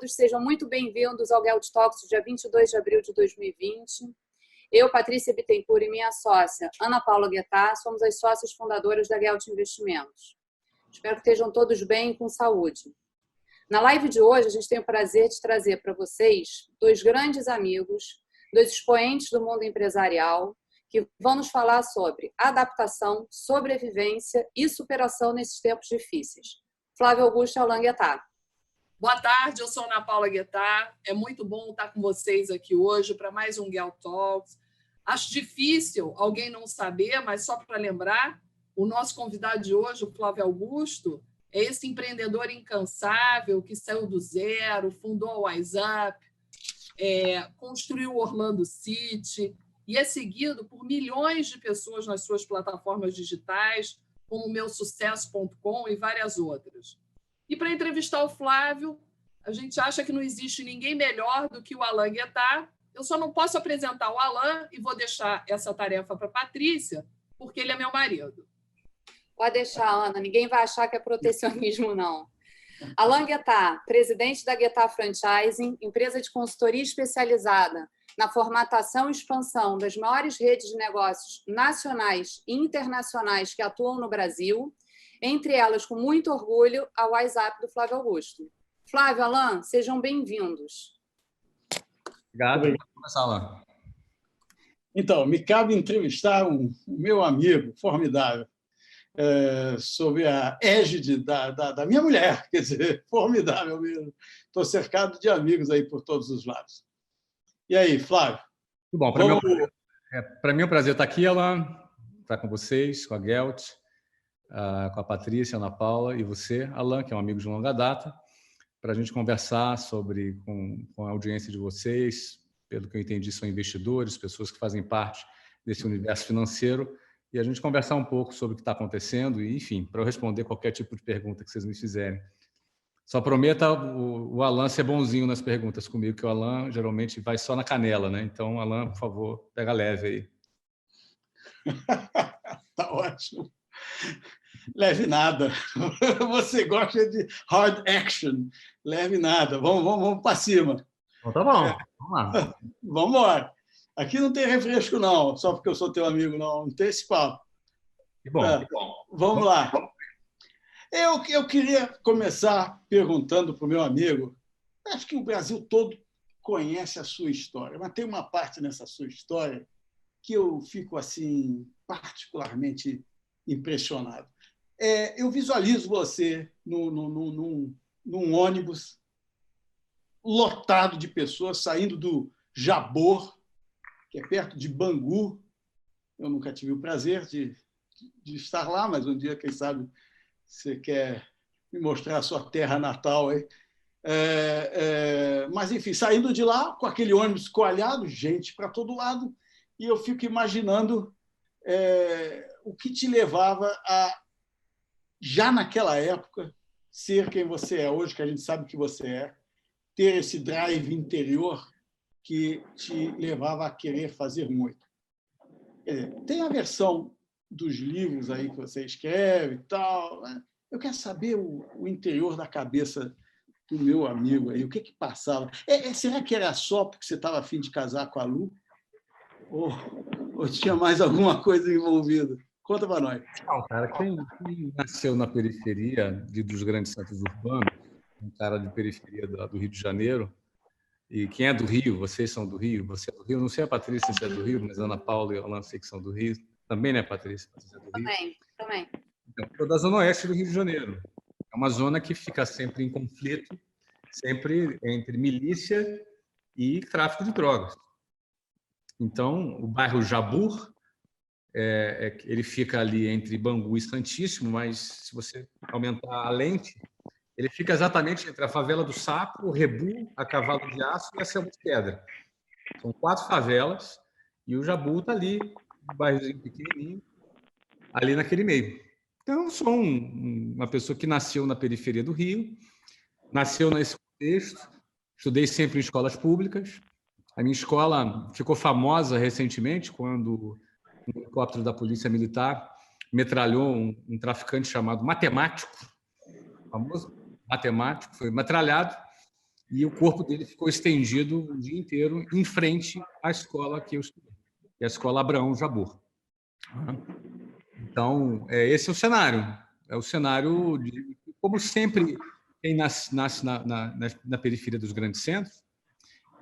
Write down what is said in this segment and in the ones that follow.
todos, sejam muito bem-vindos ao Gelt Talks, dia 22 de abril de 2020. Eu, Patrícia Bittencourt e minha sócia, Ana Paula Guettar, somos as sócias fundadoras da Gelt Investimentos. Espero que estejam todos bem e com saúde. Na live de hoje, a gente tem o prazer de trazer para vocês dois grandes amigos, dois expoentes do mundo empresarial, que vão nos falar sobre adaptação, sobrevivência e superação nesses tempos difíceis. Flávio Augusto e Alain Guettar. Boa tarde, eu sou Ana Paula Guettar. É muito bom estar com vocês aqui hoje para mais um Gelt Talks. Acho difícil alguém não saber, mas só para lembrar, o nosso convidado de hoje, o Flávio Augusto, é esse empreendedor incansável que saiu do zero, fundou a WhatsApp, construiu o Orlando City e é seguido por milhões de pessoas nas suas plataformas digitais, como o meusucesso.com e várias outras. E para entrevistar o Flávio, a gente acha que não existe ninguém melhor do que o Alain Guettar. Eu só não posso apresentar o Alain e vou deixar essa tarefa para a Patrícia, porque ele é meu marido. Pode deixar, Ana. Ninguém vai achar que é protecionismo, não. Alain Guettar, presidente da Guettar Franchising, empresa de consultoria especializada na formatação e expansão das maiores redes de negócios nacionais e internacionais que atuam no Brasil, entre elas, com muito orgulho, a WhatsApp do Flávio Augusto. Flávio, Alain, sejam bem-vindos. Obrigado. Vamos começar, Alain. Então, me cabe entrevistar o meu amigo formidável, sob a égide da minha mulher, quer dizer, formidável mesmo. Estou cercado de amigos aí por todos os lados. E aí, Flávio? Muito bom. Para mim é um prazer estar aqui, Alain, estar com vocês, com a Gelt, com a Patrícia, a Ana Paula e você, Alain, que é um amigo de longa data, para a gente conversar com a audiência de vocês. Pelo que eu entendi, são investidores, pessoas que fazem parte desse universo financeiro, e a gente conversar um pouco sobre o que está acontecendo e, enfim, para eu responder qualquer tipo de pergunta que vocês me fizerem. Só prometa o Alain ser bonzinho nas perguntas comigo, que o Alain geralmente vai só na canela, né? Então, Alain, por favor, pega leve aí. Tá ótimo. Leve nada. Você gosta de hard action. Leve nada. Vamos para cima. Então, tá bom. Vamos lá. Vamos embora. Aqui não tem refresco, não, só porque eu sou teu amigo, não. Não tem esse papo. Que bom. Vamos lá. Eu queria começar perguntando para o meu amigo, acho que o Brasil todo conhece a sua história, mas tem uma parte nessa sua história que eu fico assim particularmente impressionado. Eu visualizo você num ônibus lotado de pessoas saindo do Jabor, que é perto de Bangu. Eu nunca tive o prazer de estar lá, mas um dia, quem sabe, você quer me mostrar a sua terra natal aí. Mas, enfim, saindo de lá com aquele ônibus coalhado, gente para todo lado, e eu fico imaginando o que te levava a, já naquela época, ser quem você é hoje, que a gente sabe que você é, ter esse drive interior que te levava a querer fazer muito. Tem a versão dos livros aí que você escreve e tal, né? Eu quero saber o interior da cabeça do meu amigo aí, o que passava. Será que era só porque você estava a fim de casar com a Lu? Ou tinha mais alguma coisa envolvida? Conta para nós. Não, cara, quem nasceu na periferia dos grandes centros urbanos, um cara de periferia do Rio de Janeiro, e quem é do Rio, vocês são do Rio, você é do Rio, não sei a Patrícia se é do Rio, mas a Ana Paula e a Alain sei que são do Rio, também, né, Patrícia? Patrícia é do Rio. Também. Então, eu da Zona Oeste do Rio de Janeiro. É uma zona que fica sempre em conflito, sempre entre milícia e tráfico de drogas. Então, o bairro Jabur, ele fica ali entre Bangu e Santíssimo, mas se você aumentar a lente, ele fica exatamente entre a favela do Sapo, o Rebu, a Cavalo de Aço e a Selva de Pedra. São 4 favelas e o Jabu está ali, um bairrozinho pequenininho, ali naquele meio. Então, eu sou uma pessoa que nasceu na periferia do Rio, nasceu nesse contexto, estudei sempre em escolas públicas. A minha escola ficou famosa recentemente quando um helicóptero da Polícia Militar metralhou um traficante chamado Matemático, famoso matemático, foi metralhado e o corpo dele ficou estendido o dia inteiro em frente à escola que eu estudei, que é a Escola Abraão Jabbour. Então, esse é o cenário. É o cenário de, como sempre, quem nasce na periferia dos grandes centros,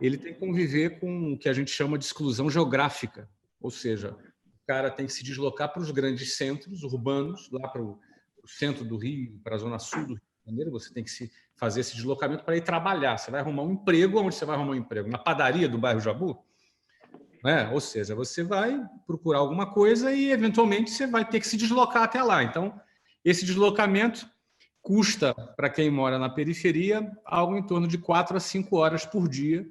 ele tem que conviver com o que a gente chama de exclusão geográfica, ou seja, o cara tem que se deslocar para os grandes centros urbanos, lá para o centro do Rio, para a zona sul do Rio de Janeiro, você tem que fazer esse deslocamento para ir trabalhar. Você vai arrumar um emprego. Onde você vai arrumar um emprego? Na padaria do bairro Jabbour? Ou seja, você vai procurar alguma coisa e, eventualmente, você vai ter que se deslocar até lá. Então, esse deslocamento custa, para quem mora na periferia, algo em torno de 4 a 5 horas por dia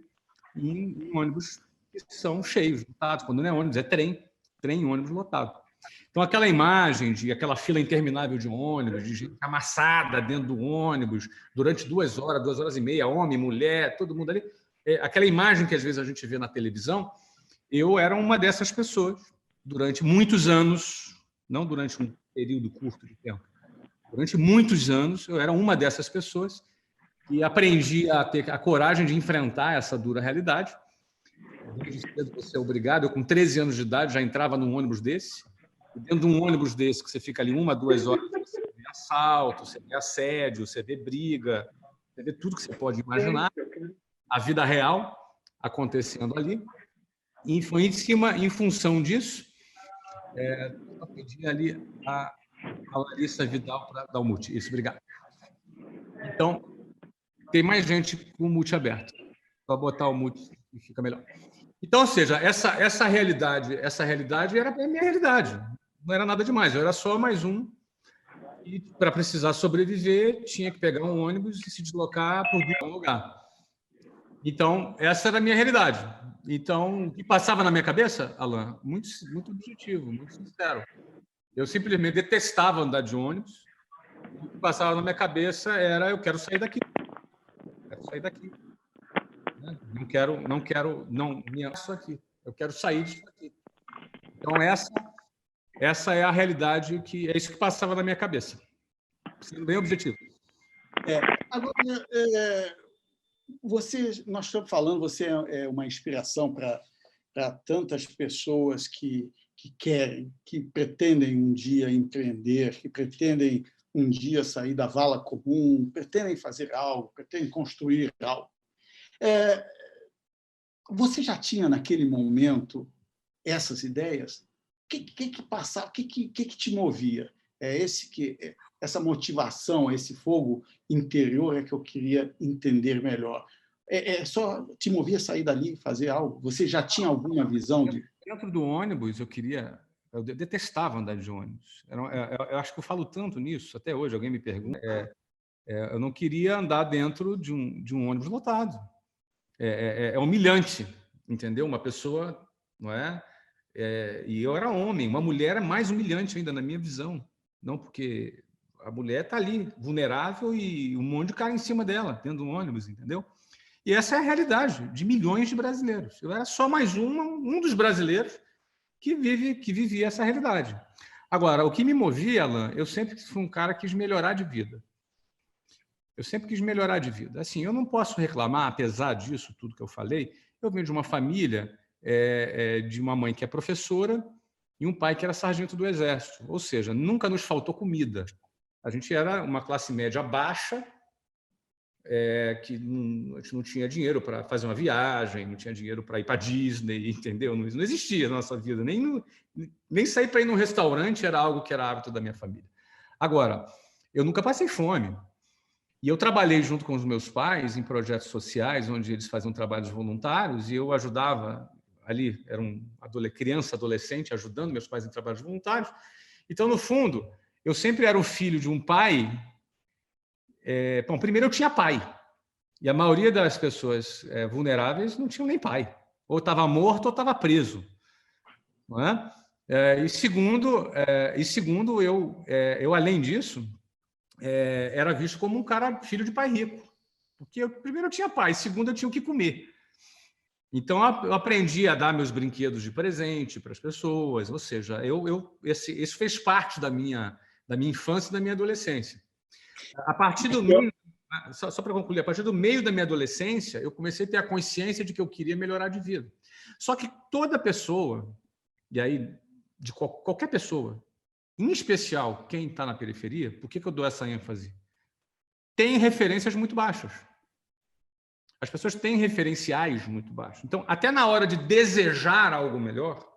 em ônibus que são cheios, lotados. Quando não é ônibus, é trem e ônibus lotado. Então, aquela imagem de aquela fila interminável de ônibus, de gente amassada dentro do ônibus, durante 2 horas, 2 horas e meia, homem, mulher, todo mundo ali, aquela imagem que às vezes a gente vê na televisão, eu era uma dessas pessoas durante muitos anos, não durante um período curto de tempo, durante muitos anos eu era uma dessas pessoas e aprendi a ter a coragem de enfrentar essa dura realidade. Desde cedo você é obrigado. Eu, com 13 anos de idade, já entrava num ônibus desse. E dentro de um ônibus desse, que você fica ali 1 a 2 horas, você vê assalto, você vê assédio, você vê briga, você vê tudo que você pode imaginar. A vida real acontecendo ali. E foi em função disso, eu pedi ali a Larissa Vidal para dar o mute. Isso, obrigado. Então, tem mais gente com o mute aberto. Para botar o mute e fica melhor. Então, ou seja, essa realidade era a minha realidade. Não era nada demais, eu era só mais um. E, para precisar sobreviver, tinha que pegar um ônibus e se deslocar por dia a um lugar. Então, essa era a minha realidade. Então, o que passava na minha cabeça, Alan? Muito objetivo, muito sincero. Eu simplesmente detestava andar de ônibus. O que passava na minha cabeça era: eu quero sair daqui. Não me isso aqui. Eu quero sair disso aqui. Então, essa é a realidade, é isso que passava na minha cabeça. Sendo bem objetivo. Agora, nós estamos falando, você é uma inspiração para tantas pessoas que querem, que pretendem um dia empreender, que pretendem um dia sair da vala comum, pretendem fazer algo, pretendem construir algo. Você já tinha, naquele momento, essas ideias? O que passava? O que te movia? Essa motivação, esse fogo interior é que eu queria entender melhor. Só te movia a sair dali e fazer algo? Você já tinha alguma visão de... Dentro do ônibus, eu detestava andar de ônibus. Eu acho que eu falo tanto nisso, até hoje alguém me pergunta. Eu não queria andar dentro de um ônibus lotado. É humilhante, entendeu? Uma pessoa, não é? E eu era homem, uma mulher é mais humilhante ainda na minha visão. Não, porque a mulher está ali, vulnerável, e um monte de cara em cima dela, dentro de um ônibus, entendeu? E essa é a realidade de milhões de brasileiros. Eu era só mais um dos brasileiros que vivia essa realidade. Agora, o que me movia, Alan, eu sempre fui um cara que quis melhorar de vida. Assim, eu não posso reclamar, apesar disso tudo que eu falei. Eu venho de uma família de uma mãe que é professora e um pai que era sargento do Exército. Ou seja, nunca nos faltou comida. A gente era uma classe média baixa, que a gente não tinha dinheiro para fazer uma viagem, não tinha dinheiro para ir para Disney, entendeu? Não existia na nossa vida. Nem sair para ir num restaurante era algo que era hábito da minha família. Agora, eu nunca passei fome. E eu trabalhei junto com os meus pais em projetos sociais, onde eles faziam trabalhos voluntários, e eu ajudava ali, era criança, adolescente, ajudando meus pais em trabalhos voluntários. Então, no fundo, eu sempre era o filho de um pai. Bom, primeiro eu tinha pai, e a maioria das pessoas vulneráveis não tinham nem pai. Ou estava morto ou estava preso. Não é? E segundo, eu, além disso, era visto como um cara filho de pai rico. Porque primeiro eu tinha pai, segundo eu tinha o que comer. Então, eu aprendi a dar meus brinquedos de presente para as pessoas, ou seja, isso fez parte da minha infância e da minha adolescência. A partir do Só para concluir, a partir do meio da minha adolescência, eu comecei a ter a consciência de que eu queria melhorar de vida. Só que toda pessoa, e aí de qualquer pessoa, em especial quem está na periferia, por que eu dou essa ênfase? Tem referências muito baixas. As pessoas têm referenciais muito baixos. Então, até na hora de desejar algo melhor,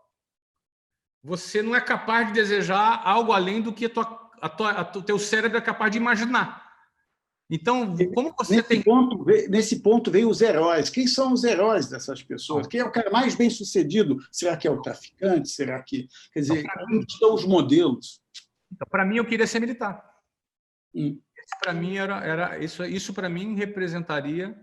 você não é capaz de desejar algo além do que o teu cérebro é capaz de imaginar. Então, como você nesse ponto veio os heróis. Quem são os heróis dessas pessoas? Quem é o cara mais bem-sucedido? Será que é o traficante? Será que... Quer dizer, onde estão os modelos? Então, para mim, eu queria ser militar. Para mim isso para mim representaria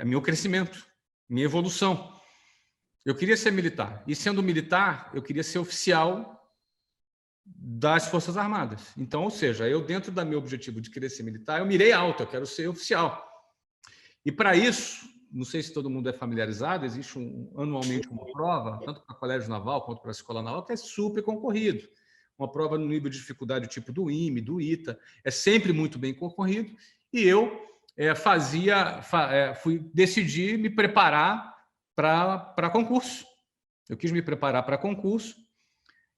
meu crescimento, minha evolução. Eu queria ser militar. E, sendo militar, eu queria ser oficial das Forças Armadas. Então, ou seja, eu, dentro do meu objetivo de querer ser militar, eu mirei alto, eu quero ser oficial. E, para isso, não sei se todo mundo é familiarizado, existe anualmente uma prova, tanto para o Colégio Naval quanto para a Escola Naval, que é super concorrido. Uma prova no nível de dificuldade tipo do IME, do ITA, é sempre muito bem concorrido. E eu decidi me preparar para concurso. Eu quis me preparar para concurso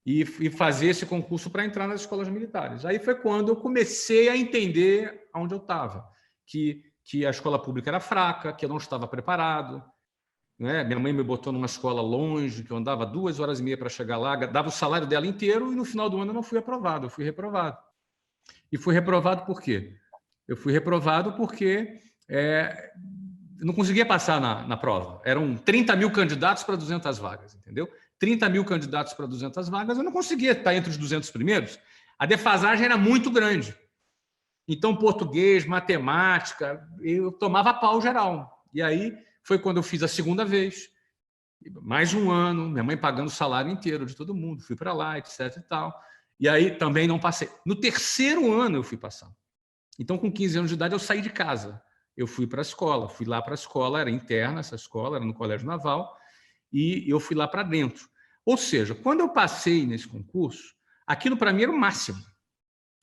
e fazer esse concurso para entrar nas escolas militares. Aí foi quando eu comecei a entender onde eu estava, que a escola pública era fraca, que eu não estava preparado. Né? Minha mãe me botou numa escola longe, que eu andava 2h30 para chegar lá, dava o salário dela inteiro e no final do ano eu não fui aprovado, eu fui reprovado. E fui reprovado por quê? Eu fui reprovado porque eu não conseguia passar na prova. Eram 30 mil candidatos para 200 vagas, entendeu? 30 mil candidatos para 200 vagas, eu não conseguia estar entre os 200 primeiros. A defasagem era muito grande. Então, português, matemática, eu tomava pau geral. E aí foi quando eu fiz a segunda vez, mais um ano, minha mãe pagando o salário inteiro de todo mundo, fui para lá, etc. e tal. E aí também não passei. No terceiro ano eu fui passar. Então, com 15 anos de idade, eu saí de casa. Eu fui para a escola, fui lá para a escola, era interna essa escola, era no Colégio Naval, e eu fui lá para dentro. Ou seja, quando eu passei nesse concurso, aquilo para mim era o máximo.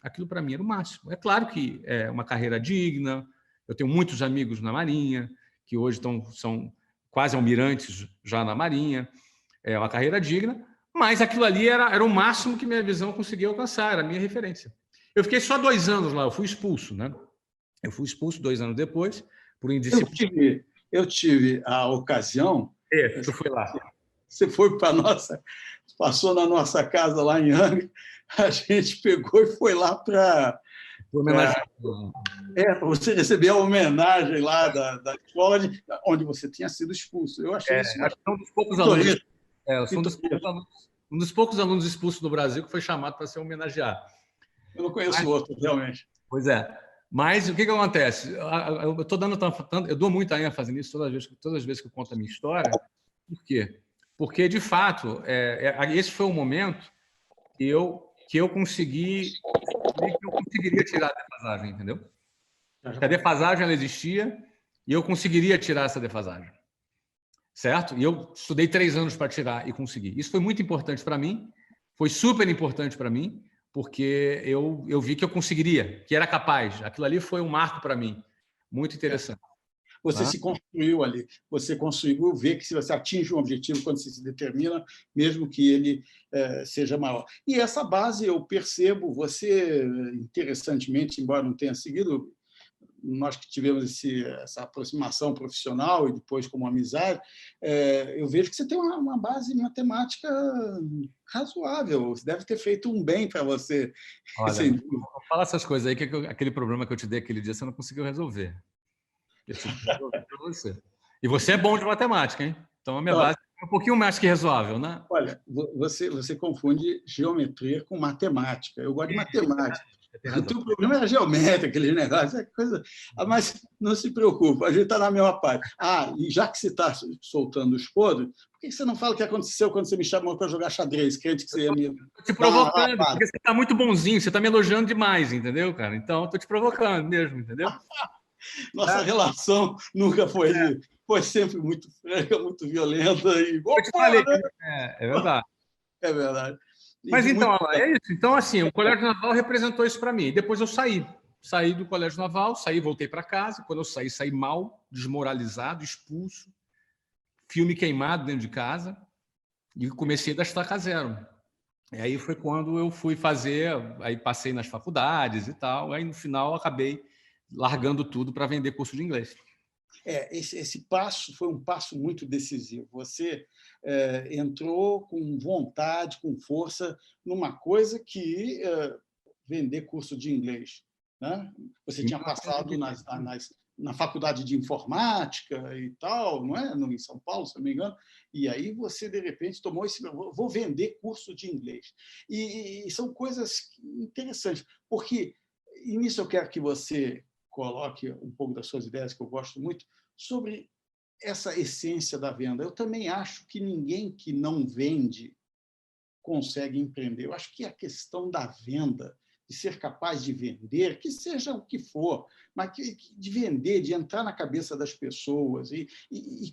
Aquilo para mim era o máximo. É claro que é uma carreira digna, eu tenho muitos amigos na Marinha, que hoje são quase almirantes já na Marinha, é uma carreira digna, mas aquilo ali era o máximo que minha visão conseguia alcançar, era a minha referência. Eu fiquei só 2 anos lá, eu fui expulso, né? Eu fui expulso 2 anos depois, por indisciplina. Eu tive a ocasião... Tu foi lá. Você foi para passou na nossa casa lá em Angra, a gente pegou e foi lá para... você recebeu a homenagem lá da escola onde você tinha sido expulso. Eu achei isso... Acho que um dos poucos alunos... um dos poucos alunos expulsos do Brasil que foi chamado para ser homenageado. Eu não conheço outro, realmente. Pois é. Mas o que acontece? Eu dou muita ênfase nisso todas as vezes que eu conto a minha história. Por quê? Porque, de fato, esse foi o momento que eu conseguiria tirar a defasagem, entendeu? A defasagem ela existia e eu conseguiria tirar essa defasagem. Certo? E eu estudei 3 anos para tirar e consegui. Isso foi muito importante para mim, foi super importante para mim, porque eu vi que eu conseguiria, que era capaz. Aquilo ali foi um marco para mim, muito interessante. Você se construiu ali, você conseguiu ver que se você atinge um objetivo quando você se determina, mesmo que ele seja maior. E essa base eu percebo, você, interessantemente, embora não tenha seguido, nós que tivemos essa aproximação profissional e depois como amizade, eu vejo que você tem uma base matemática razoável. Você deve ter feito um bem para você. Olha, vou falar essas coisas aí, que aquele problema que eu te dei aquele dia, você não conseguiu resolver. Eu tive que resolver para você. E você é bom de matemática, hein? Então a minha base é um pouquinho mais que resolvível, né? Olha, você confunde geometria com matemática. Eu gosto de matemática. O teu problema é a geometria, aquele negócio, é coisa. Mas não se preocupe, a gente está na mesma parte. E já que você está soltando os podres, por que você não fala o que aconteceu quando você me chamou para jogar xadrez? Crente que você ia me. Estou te provocando, porque você está muito bonzinho, você está me elogiando demais, entendeu, cara? Então, estou te provocando mesmo, entendeu? Nossa relação nunca foi sempre muito franca, muito violenta. E... Eu te falei, é verdade. É verdade. Mas então, é isso. Então, assim, o Colégio Naval representou isso para mim. Depois eu saí. Saí do Colégio Naval, voltei para casa. Quando eu saí mal, desmoralizado, expulso, filme queimado dentro de casa e comecei da estaca zero. E aí foi quando eu fui fazer, aí passei nas faculdades e tal, aí no final acabei largando tudo para vender curso de inglês. Esse passo foi um passo muito decisivo. Você entrou com vontade, com força, numa coisa que vender curso de inglês. Né? Você tinha passado na faculdade de informática e tal, não é? Em São Paulo, se não me engano, e aí você, de repente, tomou esse... Vou vender curso de inglês. E são coisas interessantes, porque, e nisso eu quero que você coloque um pouco das suas ideias, que eu gosto muito, sobre essa essência da venda. Eu também acho que ninguém que não vende consegue empreender. Eu acho que a questão da venda, de ser capaz de vender, que seja o que for, mas de vender, de entrar na cabeça das pessoas e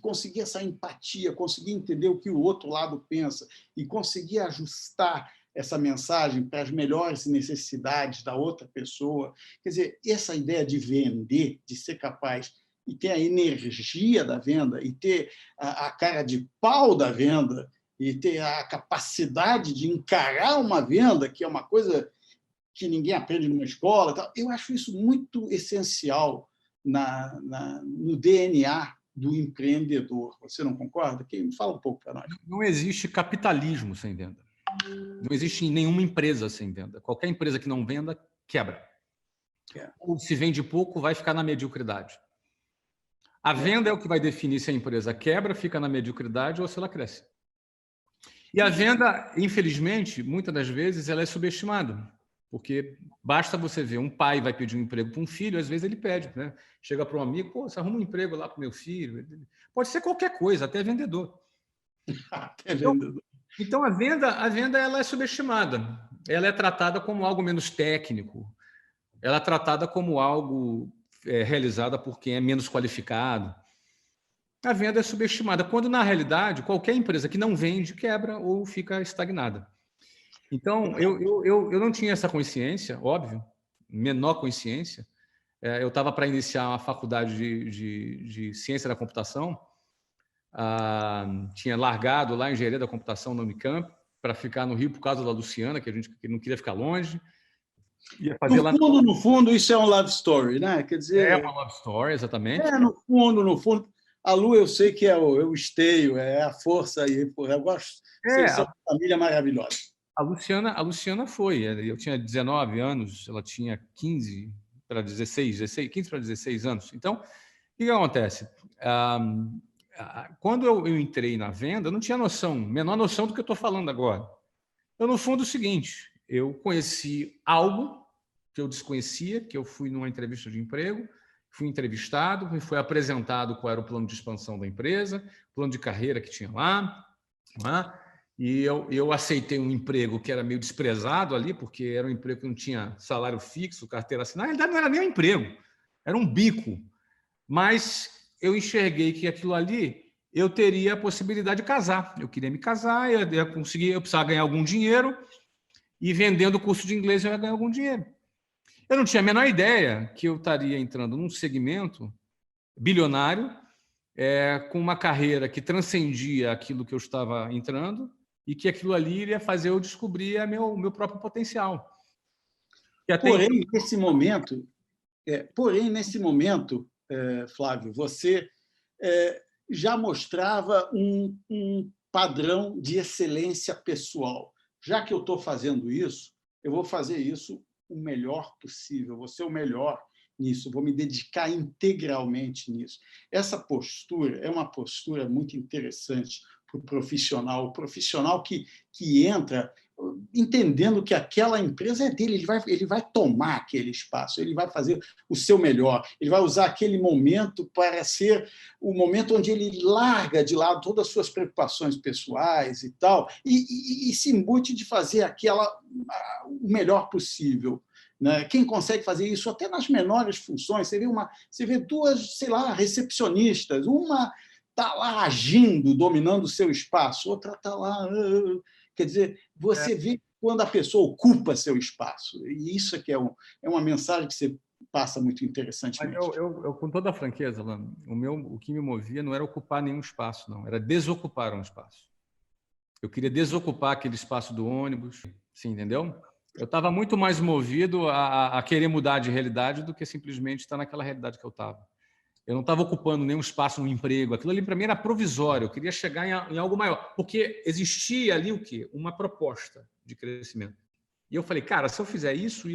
conseguir essa empatia, conseguir entender o que o outro lado pensa e conseguir ajustar essa mensagem para as melhores necessidades da outra pessoa. Quer dizer, essa ideia de vender, de ser capaz e ter a energia da venda e ter a cara de pau da venda e ter a capacidade de encarar uma venda, que é uma coisa que ninguém aprende numa escola. Eu acho isso muito essencial no DNA do empreendedor. Você não concorda? Fala um pouco para nós. Não existe capitalismo sem venda. Não existe nenhuma empresa sem venda. Qualquer empresa que não venda, quebra. Ou se vende pouco, vai ficar na mediocridade. A venda é o que vai definir se a empresa quebra, fica na mediocridade ou se ela cresce. E a venda, infelizmente, muitas das vezes, ela é subestimada. Porque basta você ver, um pai vai pedir um emprego para um filho, às vezes ele pede, né? Chega para um amigo, pô, você arruma um emprego lá para o meu filho. Pode ser qualquer coisa, até vendedor. Até vendedor. Então a venda ela é subestimada. Ela é tratada como algo menos técnico. Ela é tratada como algo realizada por quem é menos qualificado. A venda é subestimada, quando, na realidade, qualquer empresa que não vende, quebra ou fica estagnada. Então, eu não tinha essa consciência, óbvio, menor consciência. Eu estava para iniciar uma faculdade de ciência da computação, tinha largado lá em engenharia da computação no Unicamp para ficar no Rio por causa da Luciana, que não queria ficar longe. Ia fazer no fundo, isso é um love story, né? Quer dizer, é uma love story, exatamente. No fundo, a Lu eu sei que é o esteio, é a força aí. Eu gosto. Vocês são uma família maravilhosa. A Luciana foi. Eu tinha 19 anos, ela tinha 15 para 16 anos. Então, o que acontece? Quando eu entrei na venda, eu não tinha menor noção do que eu estou falando agora. Então, no fundo, é o seguinte: eu conheci algo que eu desconhecia, que eu fui numa entrevista de emprego, fui entrevistado, me foi apresentado qual era o plano de expansão da empresa, plano de carreira que tinha lá, e eu aceitei um emprego que era meio desprezado ali, porque era um emprego que não tinha salário fixo, carteira assinada. Na realidade, não era nem um emprego, era um bico. Mas eu enxerguei que aquilo ali eu teria a possibilidade de casar. Eu queria me casar, eu precisava ganhar algum dinheiro, e vendendo o curso de inglês eu ia ganhar algum dinheiro. Eu não tinha a menor ideia que eu estaria entrando num segmento bilionário, com uma carreira que transcendia aquilo que eu estava entrando e que aquilo ali iria fazer eu descobrir meu próprio potencial. Porém, nesse momento, Flávio, você já mostrava um padrão de excelência pessoal. Já que eu estou fazendo isso, eu vou fazer isso o melhor possível, vou ser o melhor nisso, vou me dedicar integralmente nisso. Essa postura é uma postura muito interessante para o profissional que entra entendendo que aquela empresa é dele, ele vai tomar aquele espaço, ele vai fazer o seu melhor, ele vai usar aquele momento para ser o momento onde ele larga de lado todas as suas preocupações pessoais e tal, e se embute de fazer o melhor possível. Né? Quem consegue fazer isso até nas menores funções, você vê duas, sei lá, recepcionistas, uma está lá agindo, dominando o seu espaço, outra está lá... Quer dizer, você vê quando a pessoa ocupa seu espaço. E isso é que é uma mensagem que você passa muito interessantemente. Mas eu, com toda a franqueza, Alan, o que me movia não era ocupar nenhum espaço, não. Era desocupar um espaço. Eu queria desocupar aquele espaço do ônibus, sim, entendeu? Eu estava muito mais movido a querer mudar de realidade do que simplesmente estar naquela realidade que eu estava. Eu não estava ocupando nenhum espaço no emprego. Aquilo ali, para mim, era provisório. Eu queria chegar em algo maior. Porque existia ali o quê? Uma proposta de crescimento. E eu falei, cara, se eu fizer isso,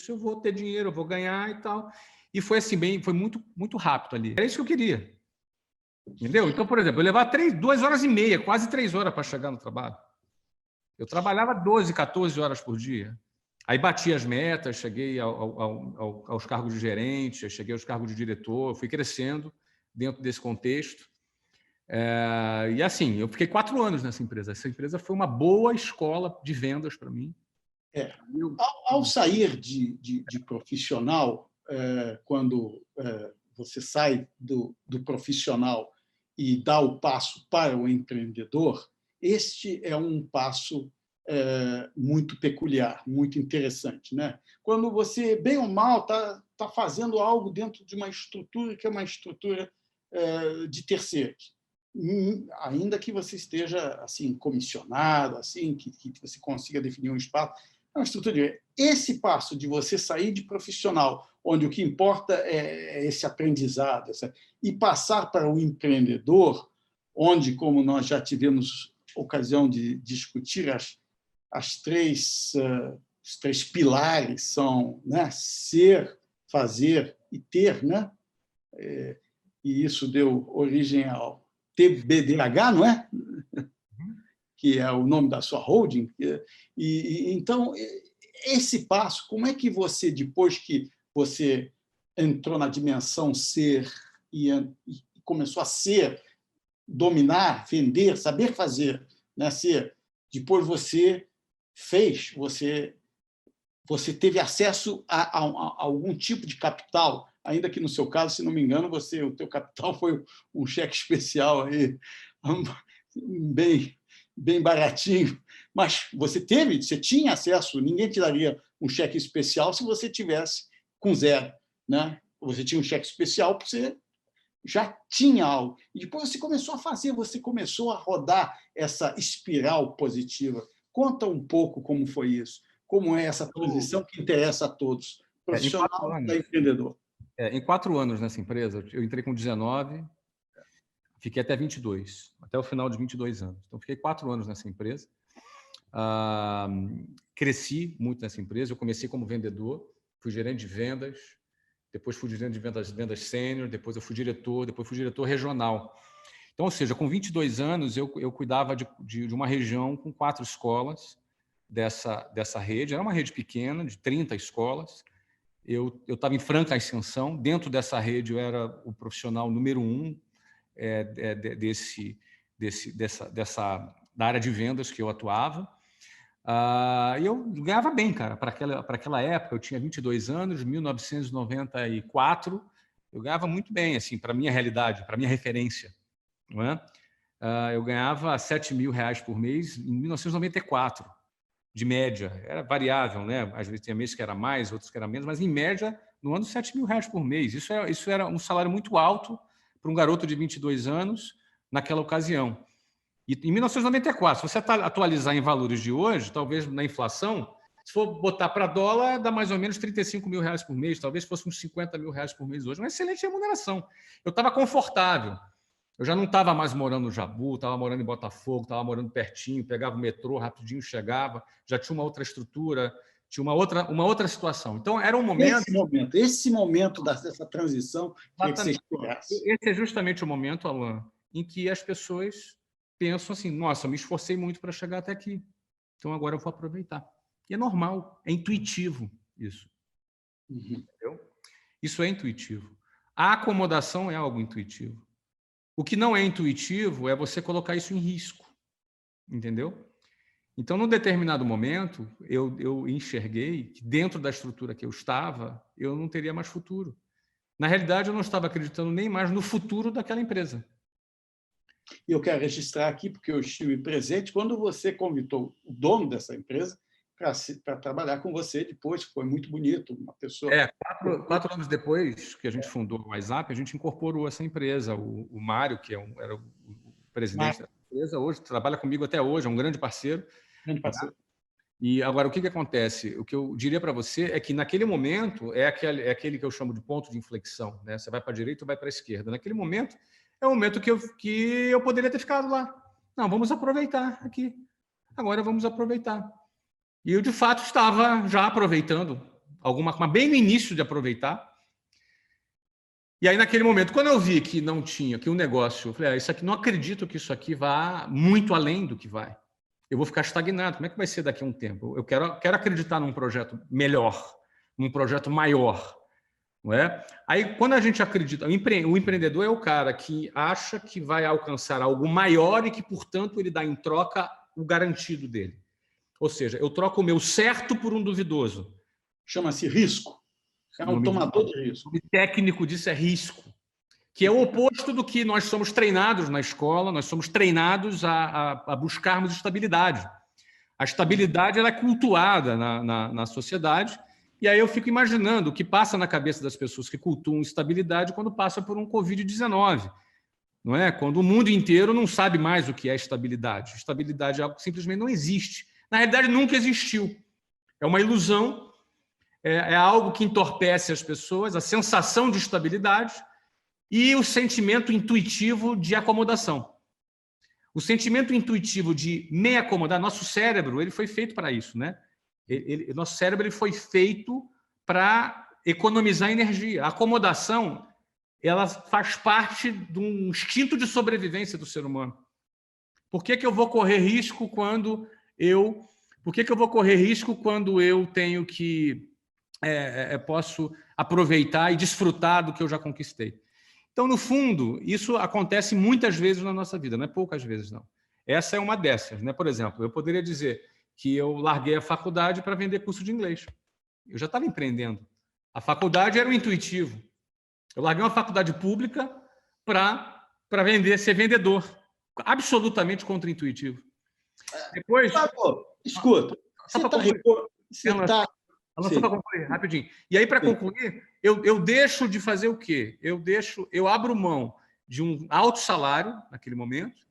eu vou ter dinheiro, eu vou ganhar e tal. E foi assim, foi muito, muito rápido ali. Era isso que eu queria. Entendeu? Então, por exemplo, eu levava 2 horas e meia, quase 3 horas para chegar no trabalho. Eu trabalhava 12, 14 horas por dia. Aí bati as metas, cheguei aos cargos de gerente, cheguei aos cargos de diretor, fui crescendo dentro desse contexto. E assim, eu fiquei 4 anos nessa empresa. Essa empresa foi uma boa escola de vendas para mim. Ao sair de profissional, quando você sai do profissional e dá o passo para o empreendedor, este é um passo muito peculiar, muito interessante, né? Quando você, bem ou mal, tá fazendo algo dentro de uma estrutura que é uma estrutura de terceiros, ainda que você esteja assim comissionado, assim que você consiga definir um espaço, é uma estrutura de... Esse passo de você sair de profissional, onde o que importa é esse aprendizado, e passar para o empreendedor, onde, como nós já tivemos ocasião de discutir, os 3 pilares são, né, ser, fazer e ter, né? E isso deu origem ao TBDH, não é? Que é o nome da sua holding. Então, esse passo, como é que você, depois que você entrou na dimensão ser e começou a ser, dominar, vender, saber fazer, né, ser, depois você fez, você teve acesso a algum tipo de capital, ainda que no seu caso, se não me engano, o teu capital foi um cheque especial aí, bem baratinho, mas você tinha acesso, ninguém te daria um cheque especial se você tivesse com 0, né? Você tinha um cheque especial porque você já tinha algo. E depois você começou a fazer, você começou a rodar essa espiral positiva. Conta um pouco como foi isso, como é essa transição que interessa a todos, profissional para empreendedor. Em 4 anos nessa empresa, eu entrei com 19, fiquei até 22, até o final de 22 anos. Então, fiquei 4 anos nessa empresa. Cresci muito nessa empresa. Eu comecei como vendedor, fui gerente de vendas, depois fui gerente de vendas sênior, depois eu fui diretor regional. Então, ou seja, com 22 anos, eu cuidava de uma região com 4 escolas dessa rede. Era uma rede pequena, de 30 escolas. Eu estava em franca ascensão. Dentro dessa rede, eu era o profissional número 1 da área de vendas que eu atuava. E eu ganhava bem, cara. Para aquela época, eu tinha 22 anos, 1994, eu ganhava muito bem, assim, para a minha realidade, para a minha referência. Não é? Eu ganhava R$7.000 por mês em 1994, de média. Era variável, né? Às vezes tinha meses que era mais, outros que era menos, mas em média, no ano, R$7.000 por mês. Isso era um salário muito alto para um garoto de 22 anos naquela ocasião. E em 1994, se você atualizar em valores de hoje, talvez na inflação, se for botar para dólar, dá mais ou menos R$35.000 por mês, talvez fosse uns R$50.000 por mês hoje. Uma excelente remuneração. Eu estava confortável. Eu já não estava mais morando no Jabu, estava morando em Botafogo, estava morando pertinho, pegava o metrô, rapidinho chegava, já tinha uma outra estrutura, tinha uma outra situação. Então, era um momento... Esse momento dessa transição que você explorasse. Esse é justamente o momento, Alan, em que as pessoas pensam assim, nossa, eu me esforcei muito para chegar até aqui, então agora eu vou aproveitar. E é normal, é intuitivo isso. Entendeu? Isso é intuitivo. A acomodação é algo intuitivo. O que não é intuitivo é você colocar isso em risco, entendeu? Então, num determinado momento, eu enxerguei que dentro da estrutura que eu estava, eu não teria mais futuro. Na realidade, eu não estava acreditando nem mais no futuro daquela empresa. E eu quero registrar aqui, porque eu estive presente, quando você convidou o dono dessa empresa, para trabalhar com você depois, que foi muito bonito, uma pessoa... 4 anos depois que a gente fundou o WhatsApp, a gente incorporou essa empresa. O Mário, que era o presidente da empresa, hoje trabalha comigo até hoje, é um grande parceiro. Grande parceiro. E agora, o que acontece? O que eu diria para você é que, naquele momento, é aquele que eu chamo de ponto de inflexão, né? Você vai para a direita ou vai para a esquerda. Naquele momento, é o momento que eu poderia ter ficado lá. Não, vamos aproveitar aqui. Agora vamos aproveitar. E eu, de fato, estava já aproveitando, bem no início de aproveitar. E aí, naquele momento, quando eu vi que não tinha, que o negócio... Eu falei, isso aqui, não acredito que isso aqui vá muito além do que vai. Eu vou ficar estagnado. Como é que vai ser daqui a um tempo? Eu quero acreditar num projeto melhor, num projeto maior. Não é? Aí, quando a gente acredita... O empreendedor é o cara que acha que vai alcançar algo maior e que, portanto, ele dá em troca o garantido dele. Ou seja, eu troco o meu certo por um duvidoso. Chama-se risco. É um tomador de risco. O técnico disso é risco, que é o oposto do que nós somos treinados na escola. Nós somos treinados a buscarmos estabilidade. A estabilidade ela é cultuada na sociedade, e aí eu fico imaginando o que passa na cabeça das pessoas que cultuam estabilidade quando passa por um Covid-19. Não é? Quando o mundo inteiro não sabe mais o que é estabilidade. Estabilidade é algo que simplesmente não existe. Na realidade, nunca existiu. É uma ilusão, é algo que entorpece as pessoas, a sensação de estabilidade e o sentimento intuitivo de acomodação. O sentimento intuitivo de me acomodar, nosso cérebro ele foi feito para isso, né? Nosso cérebro ele foi feito para economizar energia. A acomodação ela faz parte de um instinto de sobrevivência do ser humano. Por que eu vou correr risco quando eu tenho que posso aproveitar e desfrutar do que eu já conquistei? Então, no fundo, isso acontece muitas vezes na nossa vida, não é poucas vezes, não. Essa é uma dessas, né? Por exemplo, eu poderia dizer que eu larguei a faculdade para vender curso de inglês. Eu já estava empreendendo. A faculdade era o intuitivo. Eu larguei uma faculdade pública para ser vendedor. Absolutamente contra-intuitivo. Depois... Escuta, você está... Só para concluir, rapidinho. E aí, para concluir, eu deixo de fazer o quê? Eu abro mão de um alto salário, naquele momento,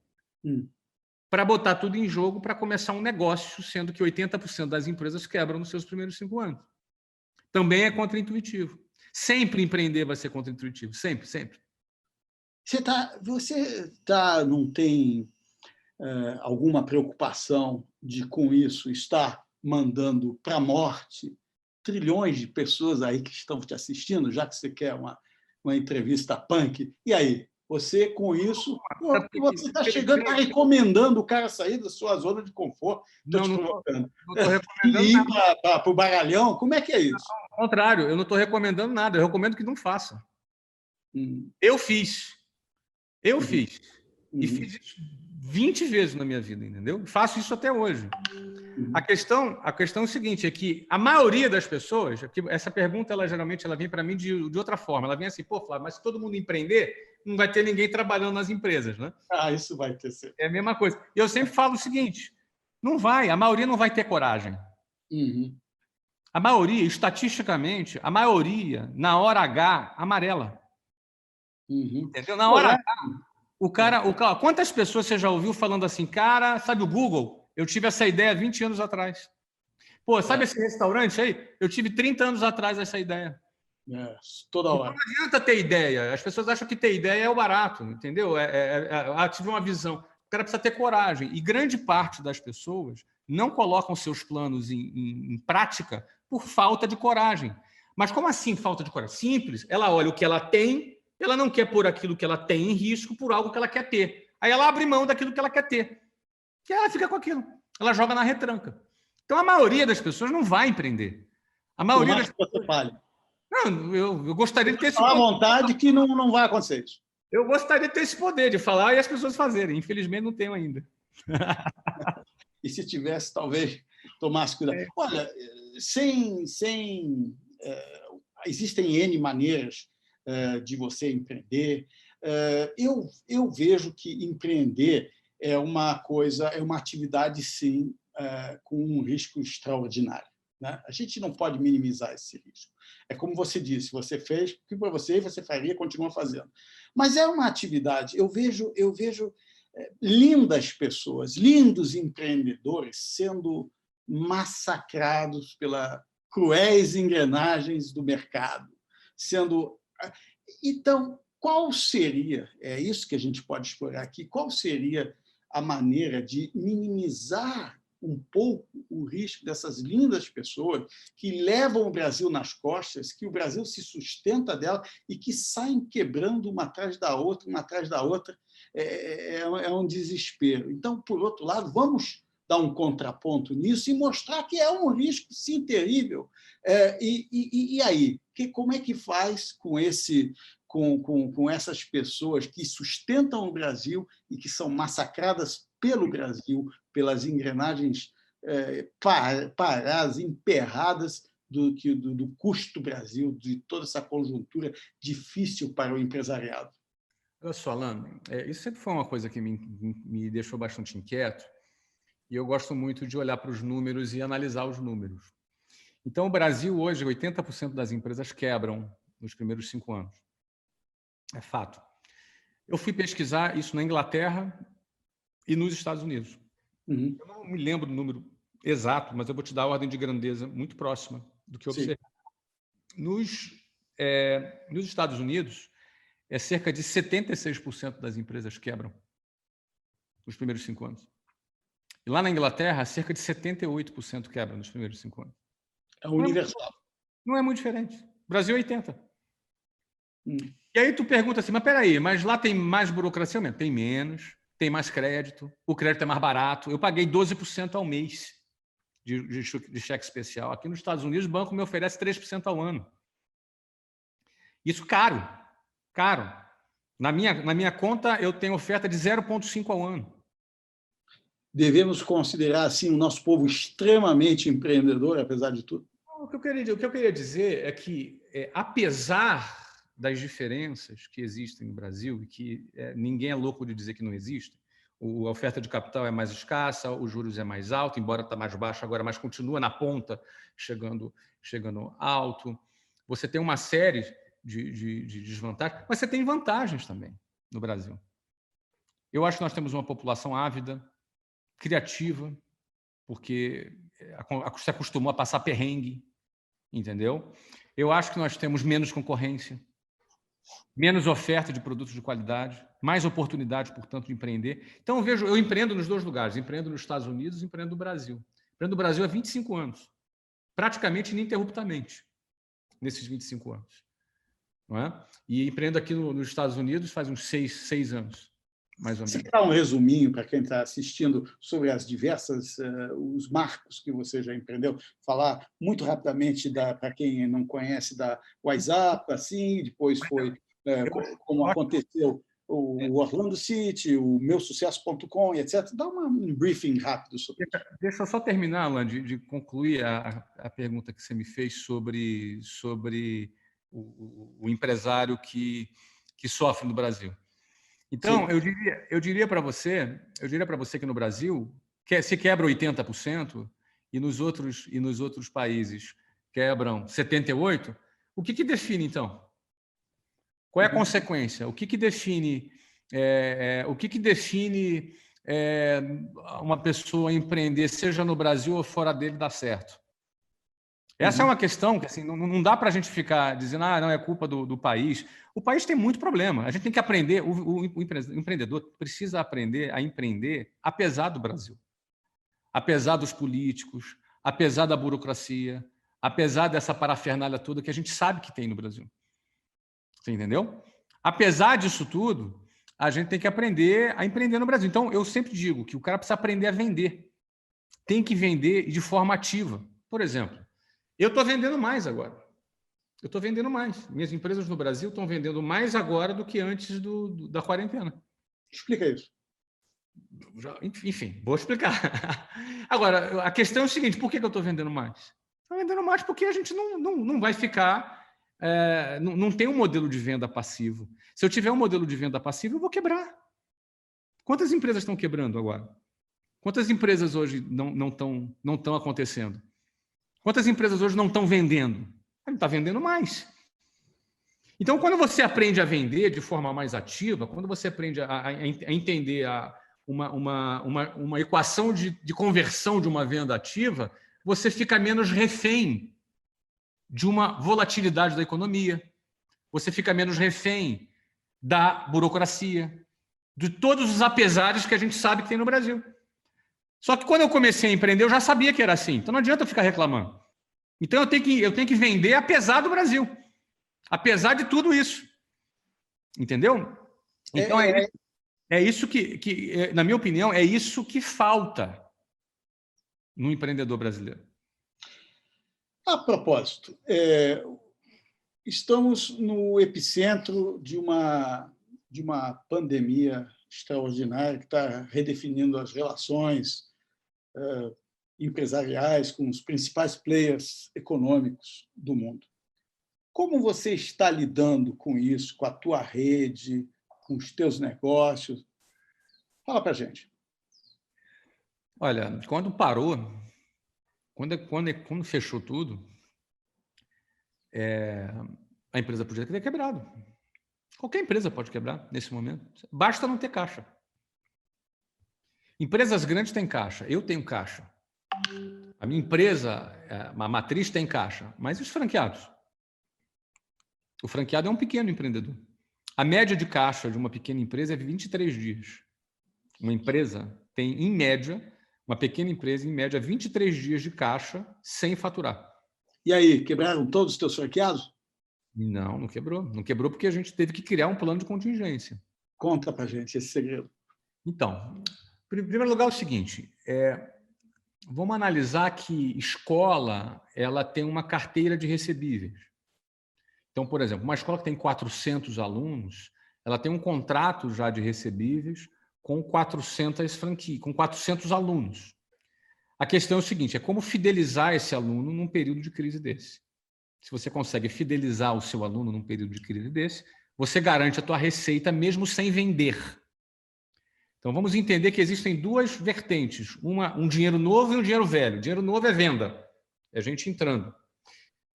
para botar tudo em jogo para começar um negócio, sendo que 80% das empresas quebram nos seus primeiros 5 anos. Também é contra-intuitivo. Sempre empreender vai ser contra-intuitivo. Sempre, sempre. Você não tem alguma preocupação de, com isso, estar mandando para a morte trilhões de pessoas aí que estão te assistindo, já que você quer uma entrevista punk? E aí, você, com isso, você está chegando, está recomendando o cara sair da sua zona de conforto, não estou recomendando e ir para o baralhão? Como é que é isso? Não, ao contrário, eu não estou recomendando nada, eu recomendo que não faça. Eu fiz. E fiz isso 20 vezes na minha vida, entendeu? Faço isso até hoje. A questão é o seguinte, é que a maioria das pessoas, essa pergunta, geralmente ela vem para mim de outra forma. Ela vem assim, pô, Flávio, mas se todo mundo empreender, não vai ter ninguém trabalhando nas empresas, né? Isso vai ter certeza. É a mesma coisa. E eu sempre falo o seguinte, não vai, a maioria não vai ter coragem. A maioria, estatisticamente, na hora H, amarela. Entendeu? Na hora H, o cara, quantas pessoas você já ouviu falando assim, cara, sabe o Google? Eu tive essa ideia 20 anos atrás. Pô, sabe esse restaurante aí? Eu tive 30 anos atrás essa ideia. Toda hora. Então, não adianta ter ideia. As pessoas acham que ter ideia é o barato, entendeu? Tive uma visão. O cara precisa ter coragem. E grande parte das pessoas não colocam seus planos em prática por falta de coragem. Mas como assim falta de coragem? Simples. Ela olha o que ela tem, ela não quer pôr aquilo que ela tem em risco por algo que ela quer ter. Aí ela abre mão daquilo que ela quer ter. E ela fica com aquilo. Ela joga na retranca. Então, a maioria das pessoas não vai empreender. A maioria das pessoas... Não, eu gostaria de ter esse poder. À vontade que não vai acontecer isso. Eu gostaria de ter esse poder de falar e as pessoas fazerem. Infelizmente, não tenho ainda. E se tivesse, talvez tomasse cuidado. Olha, existem N maneiras de você empreender. Eu vejo que empreender é uma atividade, sim, com um risco extraordinário, né? A gente não pode minimizar esse risco. É como você disse, você fez o que para você faria, continua fazendo. Mas é uma atividade, eu vejo lindas pessoas, lindos empreendedores sendo massacrados pelas cruéis engrenagens do mercado. Então, qual seria, é isso que a gente pode explorar aqui, qual seria a maneira de minimizar um pouco o risco dessas lindas pessoas que levam o Brasil nas costas, que o Brasil se sustenta dela e que saem quebrando uma atrás da outra, é um desespero. Então, por outro lado, vamos dar um contraponto nisso e mostrar que é um risco, sim, terrível. E aí? Como é que faz com essas pessoas que sustentam o Brasil e que são massacradas pelo Brasil, pelas engrenagens paradas, emperradas do custo do Brasil, de toda essa conjuntura difícil para o empresariado? Olha só, Alan, isso sempre foi uma coisa que me deixou bastante inquieto, e eu gosto muito de olhar para os números e analisar os números. Então, o Brasil, hoje, 80% das empresas quebram nos primeiros 5 anos. É fato. Eu fui pesquisar isso na Inglaterra e nos Estados Unidos. Uhum. Eu não me lembro do número exato, mas eu vou te dar a ordem de grandeza muito próxima do que eu observei. Nos Estados Unidos, cerca de 76% das empresas quebram nos primeiros 5 anos. E lá na Inglaterra, cerca de 78% quebram nos primeiros 5 anos. É universal. Não é muito diferente. O Brasil é 80%. E aí tu pergunta assim, mas peraí, mas lá tem mais burocracia? Tem menos, tem mais crédito, o crédito é mais barato. Eu paguei 12% ao mês de cheque especial. Aqui nos Estados Unidos, o banco me oferece 3% ao ano. Isso caro. Na minha conta, eu tenho oferta de 0,5 ao ano. Devemos considerar, assim, o nosso povo extremamente empreendedor, apesar de tudo? O que eu queria dizer é que, apesar das diferenças que existem no Brasil, e que ninguém é louco de dizer que não existem, a oferta de capital é mais escassa, os juros é mais alto, embora está mais baixo agora, mas continua na ponta, chegando alto. Você tem uma série de desvantagens, mas você tem vantagens também no Brasil. Eu acho que nós temos uma população ávida, criativa, porque se acostumou a passar perrengue, entendeu? Eu acho que nós temos menos concorrência, menos oferta de produtos de qualidade, mais oportunidade, portanto, de empreender. Então, eu empreendo nos 2 lugares, empreendo nos Estados Unidos e empreendo no Brasil. Empreendo no Brasil há 25 anos, praticamente ininterruptamente, nesses 25 anos. Não é? E empreendo aqui nos Estados Unidos faz uns 6 anos, mais ou menos. Você quer dar um resuminho para quem está assistindo sobre as os marcos que você já empreendeu? Falar muito rapidamente, para quem não conhece, da WhatsApp, assim, depois foi como aconteceu o Orlando City, o meusucesso.com, etc. Dá um briefing rápido sobre isso. Deixa eu só terminar, Alan, de concluir a pergunta que você me fez sobre o empresário que sofre no Brasil. Então, eu diria para você que no Brasil se quebra 80% e nos outros países quebram 78%, o que define, então? Qual é a consequência? O que define uma pessoa empreender, seja no Brasil ou fora dele, dar certo? Essa é uma questão que assim, não dá para a gente ficar dizendo não, é culpa do país. O país tem muito problema. A gente tem que aprender, o empreendedor precisa aprender a empreender apesar do Brasil. Apesar dos políticos, apesar da burocracia, apesar dessa parafernália toda que a gente sabe que tem no Brasil. Você entendeu? Apesar disso tudo, a gente tem que aprender a empreender no Brasil. Então, eu sempre digo que o cara precisa aprender a vender. Tem que vender de forma ativa. Por exemplo, eu estou vendendo mais agora. Eu estou vendendo mais. Minhas empresas no Brasil estão vendendo mais agora do que antes da quarentena. Explica isso. Enfim, vou explicar. Agora, a questão é o seguinte, por que eu estou vendendo mais? Estou vendendo mais porque a gente não vai ficar... não tem um modelo de venda passivo. Se eu tiver um modelo de venda passivo, eu vou quebrar. Quantas empresas estão quebrando agora? Quantas empresas hoje não estão acontecendo? Quantas empresas hoje não estão vendendo? Não está vendendo mais. Então, quando você aprende a vender de forma mais ativa, quando você aprende a entender uma equação de conversão de uma venda ativa, você fica menos refém de uma volatilidade da economia, você fica menos refém da burocracia, de todos os apesares que a gente sabe que tem no Brasil. Só que quando eu comecei a empreender, eu já sabia que era assim. Então não adianta eu ficar reclamando. Então eu tenho que vender apesar do Brasil. Apesar de tudo isso. Entendeu? Então é isso que, na minha opinião, é isso que falta no empreendedor brasileiro. A propósito, estamos no epicentro de uma pandemia extraordinária que está redefinindo as relações empresariais com os principais players econômicos do mundo. Como você está lidando com isso, com a tua rede, com os teus negócios? Fala para a gente. Olha, quando parou, quando fechou tudo, a empresa podia ter quebrado. Qualquer empresa pode quebrar nesse momento. Basta não ter caixa. Empresas grandes têm caixa. Eu tenho caixa. A minha empresa, a matriz tem caixa. Mas e os franqueados? O franqueado é um pequeno empreendedor. A média de caixa de uma pequena empresa é 23 dias. Uma empresa tem, em média, uma pequena empresa, em média, 23 dias de caixa sem faturar. E aí, quebraram todos os teus franqueados? Não quebrou. Não quebrou porque a gente teve que criar um plano de contingência. Conta para a gente esse segredo. Então, em primeiro lugar, é o seguinte, vamos analisar que escola ela tem uma carteira de recebíveis. Então, por exemplo, uma escola que tem 400 alunos, ela tem um contrato já de recebíveis com 400 alunos. A questão é o seguinte, é como fidelizar esse aluno num período de crise desse. Se você consegue fidelizar o seu aluno num período de crise desse, você garante a tua receita mesmo sem vender. Então, vamos entender que existem duas vertentes, um dinheiro novo e um dinheiro velho. O dinheiro novo é venda, é gente entrando.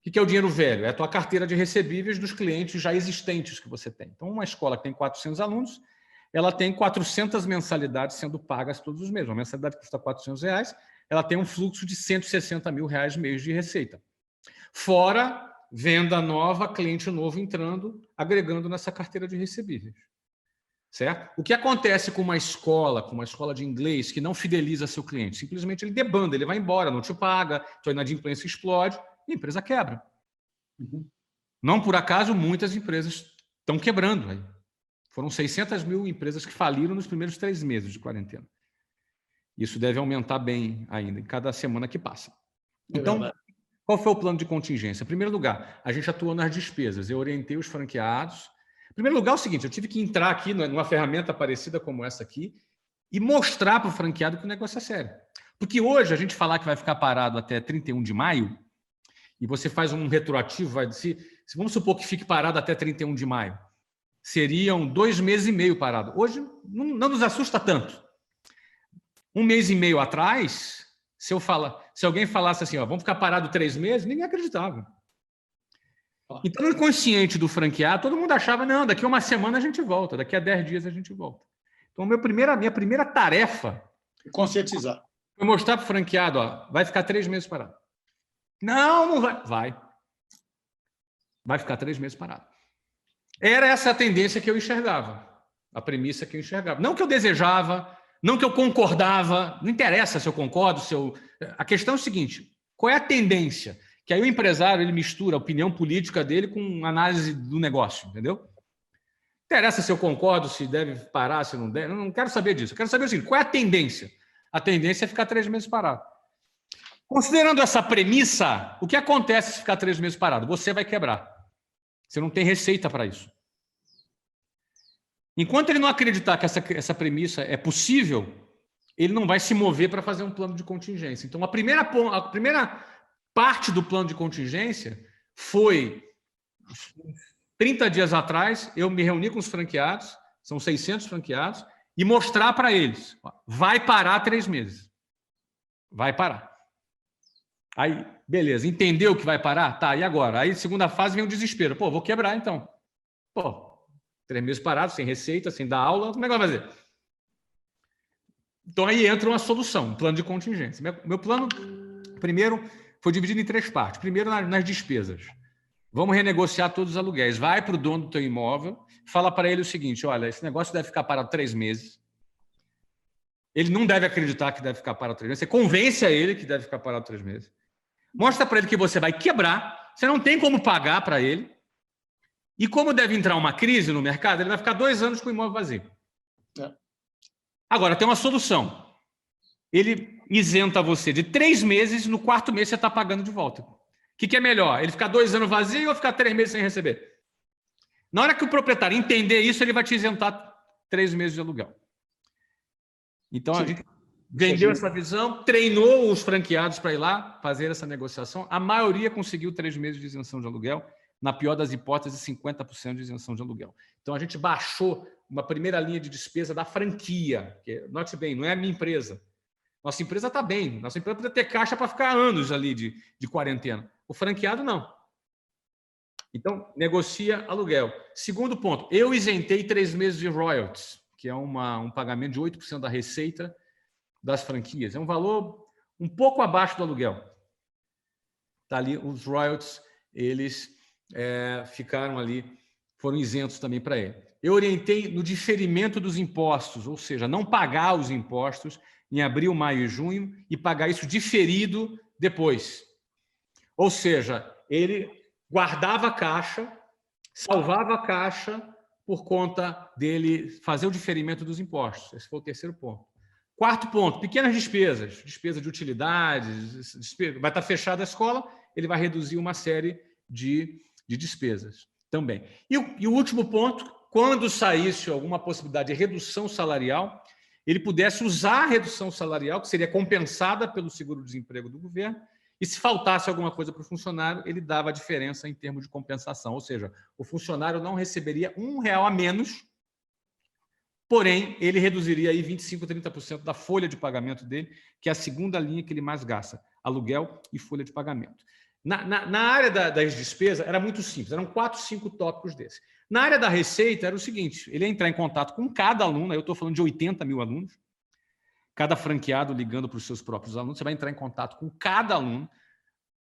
O que é o dinheiro velho? É a tua carteira de recebíveis dos clientes já existentes que você tem. Então, uma escola que tem 400 alunos, ela tem 400 mensalidades sendo pagas todos os meses. Uma mensalidade custa R$400, ela tem um fluxo de R$160 mil mês de receita. Fora venda nova, cliente novo entrando, agregando nessa carteira de recebíveis. Certo? O que acontece com uma escola de inglês que não fideliza seu cliente? Simplesmente ele debanda, ele vai embora, não te paga, tua inadimplência explode e a empresa quebra. Uhum. Não por acaso, muitas empresas estão quebrando. Aí. Foram 600 mil empresas que faliram nos primeiros 3 meses de quarentena. Isso deve aumentar bem ainda, em cada semana que passa. Então, qual foi o plano de contingência? Em primeiro lugar, a gente atuou nas despesas. Eu orientei os franqueados. Em primeiro lugar, é o seguinte, eu tive que entrar aqui numa ferramenta parecida como essa aqui e mostrar para o franqueado que o negócio é sério. Porque hoje, a gente falar que vai ficar parado até 31 de maio, e você faz um retroativo, vamos supor que fique parado até 31 de maio, seriam 2 meses e meio parado. Hoje, não nos assusta tanto. 1 mês e meio atrás, se alguém falasse assim, vamos ficar parado 3 meses, ninguém acreditava. Então, no inconsciente do franqueado, todo mundo achava, não, daqui a uma semana a gente volta, daqui a 10 dias a gente volta. Então, minha primeira tarefa... Conscientizar. Foi mostrar para o franqueado, vai ficar 3 meses parado. Não vai. Vai ficar 3 meses parado. Era essa a tendência que eu enxergava, a premissa que eu enxergava. Não que eu desejava, não que eu concordava, não interessa se eu concordo, A questão é o seguinte, qual é a tendência? Que aí o empresário ele mistura a opinião política dele com análise do negócio, entendeu? Não interessa se eu concordo, se deve parar, se não deve, eu não quero saber disso. Eu quero saber o seguinte, qual é a tendência? A tendência é ficar 3 meses parado. Considerando essa premissa, o que acontece se ficar 3 meses parado? Você vai quebrar. Você não tem receita para isso. Enquanto ele não acreditar que essa premissa é possível, ele não vai se mover para fazer um plano de contingência. Então, a primeira parte do plano de contingência foi, 30 dias atrás, eu me reuni com os franqueados, são 600 franqueados, e mostrar para eles, ó, vai parar 3 meses. Vai parar. Aí, beleza, entendeu que vai parar? Tá, e agora? Aí, segunda fase, vem o desespero. Pô, vou quebrar, então. Pô, 3 meses parados, sem receita, sem dar aula, como é que vai fazer? Então, aí entra uma solução, um plano de contingência. Meu plano, primeiro, foi dividido em 3 partes. Primeiro, nas despesas. Vamos renegociar todos os aluguéis. Vai para o dono do teu imóvel, fala para ele o seguinte, olha, esse negócio deve ficar parado 3 meses. Ele não deve acreditar que deve ficar parado 3 meses. Você convence a ele que deve ficar parado 3 meses. Mostra para ele que você vai quebrar, você não tem como pagar para ele. E como deve entrar uma crise no mercado, ele vai ficar 2 anos com o imóvel vazio. Agora, tem uma solução. Ele isenta você de 3 meses, no 4º mês você está pagando de volta. O que é melhor? Ele ficar 2 anos vazio ou ficar 3 meses sem receber? Na hora que o proprietário entender isso, ele vai te isentar 3 meses de aluguel. Então, a gente vendeu essa visão, treinou os franqueados para ir lá fazer essa negociação. A maioria conseguiu 3 meses de isenção de aluguel. Na pior das hipóteses, 50% de isenção de aluguel. Então, a gente baixou uma primeira linha de despesa da franquia. Que, note bem, não é a minha empresa. Nossa empresa está bem. Nossa empresa pode ter caixa para ficar anos ali de quarentena. O franqueado, não. Então, negocia aluguel. Segundo ponto, eu isentei 3 meses de royalties, que é um pagamento de 8% da receita das franquias. É um valor um pouco abaixo do aluguel. Está ali, os royalties, eles ficaram ali, foram isentos também para ele. Eu orientei no diferimento dos impostos, ou seja, não pagar os impostos em abril, maio e junho e pagar isso diferido depois. Ou seja, ele guardava a caixa, salvava a caixa por conta dele fazer o diferimento dos impostos. Esse foi o 3º ponto. 4º ponto, pequenas despesas, despesa de utilidades, vai estar fechada a escola, ele vai reduzir uma série de despesas também. E o último ponto, quando saísse alguma possibilidade de redução salarial, ele pudesse usar a redução salarial, que seria compensada pelo seguro-desemprego do governo, e se faltasse alguma coisa para o funcionário, ele dava a diferença em termos de compensação, ou seja, o funcionário não receberia R$1 a menos, porém, ele reduziria aí 25%, 30% da folha de pagamento dele, que é a segunda linha que ele mais gasta, aluguel e folha de pagamento. Na área das despesas, era muito simples, eram 4, 5 tópicos desses. Na área da receita, era o seguinte, ele ia entrar em contato com cada aluno, eu estou falando de 80 mil alunos, cada franqueado ligando para os seus próprios alunos, você vai entrar em contato com cada aluno,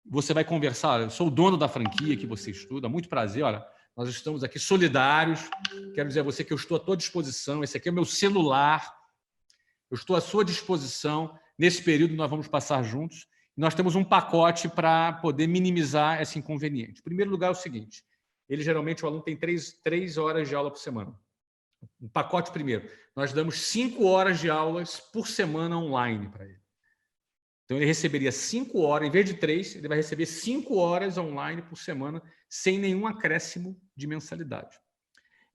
você vai conversar, olha, eu sou o dono da franquia que você estuda, muito prazer, olha, nós estamos aqui solidários, quero dizer a você que eu estou à tua disposição, esse aqui é o meu celular, eu estou à sua disposição, nesse período nós vamos passar juntos, nós temos um pacote para poder minimizar esse inconveniente. Em primeiro lugar, é o seguinte, geralmente o aluno tem 3 horas de aula por semana. Um pacote primeiro. Nós damos 5 horas de aulas por semana online para ele. Então, ele receberia 5 horas, em vez de 3, ele vai receber 5 horas online por semana, sem nenhum acréscimo de mensalidade.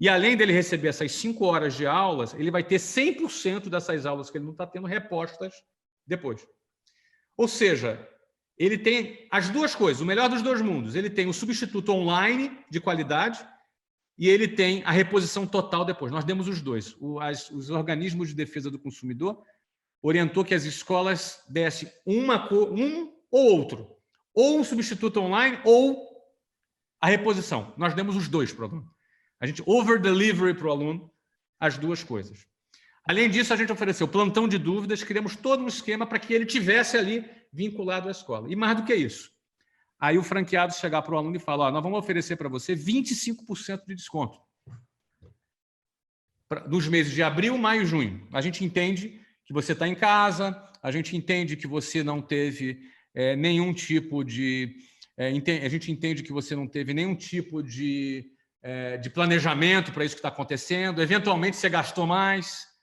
E além dele receber essas 5 horas de aulas, ele vai ter 100% dessas aulas que ele não está tendo repostas depois. Ou seja, ele tem as duas coisas, o melhor dos dois mundos. Ele tem o substituto online de qualidade e ele tem a reposição total depois. Nós demos os dois. Os organismos de defesa do consumidor orientou que as escolas dessem um ou outro. Ou um substituto online ou a reposição. Nós demos os dois para o aluno. A gente over-delivery para o aluno as duas coisas. Além disso, a gente ofereceu plantão de dúvidas, criamos todo um esquema para que ele tivesse ali vinculado à escola. E mais do que isso, aí o franqueado chegar para o aluno e falar, nós vamos oferecer para você 25% de desconto nos meses de abril, maio e junho. A gente entende que você está em casa, a gente entende que você não teve nenhum tipo de... a gente entende que você não teve nenhum tipo de planejamento para isso que está acontecendo, eventualmente você gastou mais...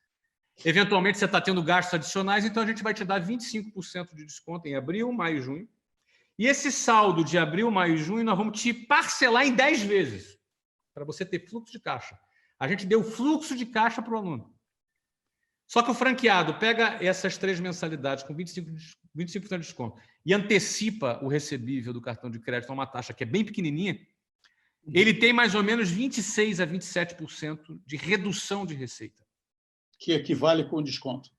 Eventualmente, você está tendo gastos adicionais, então a gente vai te dar 25% de desconto em abril, maio e junho. E esse saldo de abril, maio e junho, nós vamos te parcelar em 10 vezes, para você ter fluxo de caixa. A gente deu fluxo de caixa para o aluno. Só que o franqueado pega essas 3 mensalidades com 25% de desconto e antecipa o recebível do cartão de crédito a uma taxa que é bem pequenininha, ele tem mais ou menos 26% a 27% de redução de receita. Que equivale com desconto.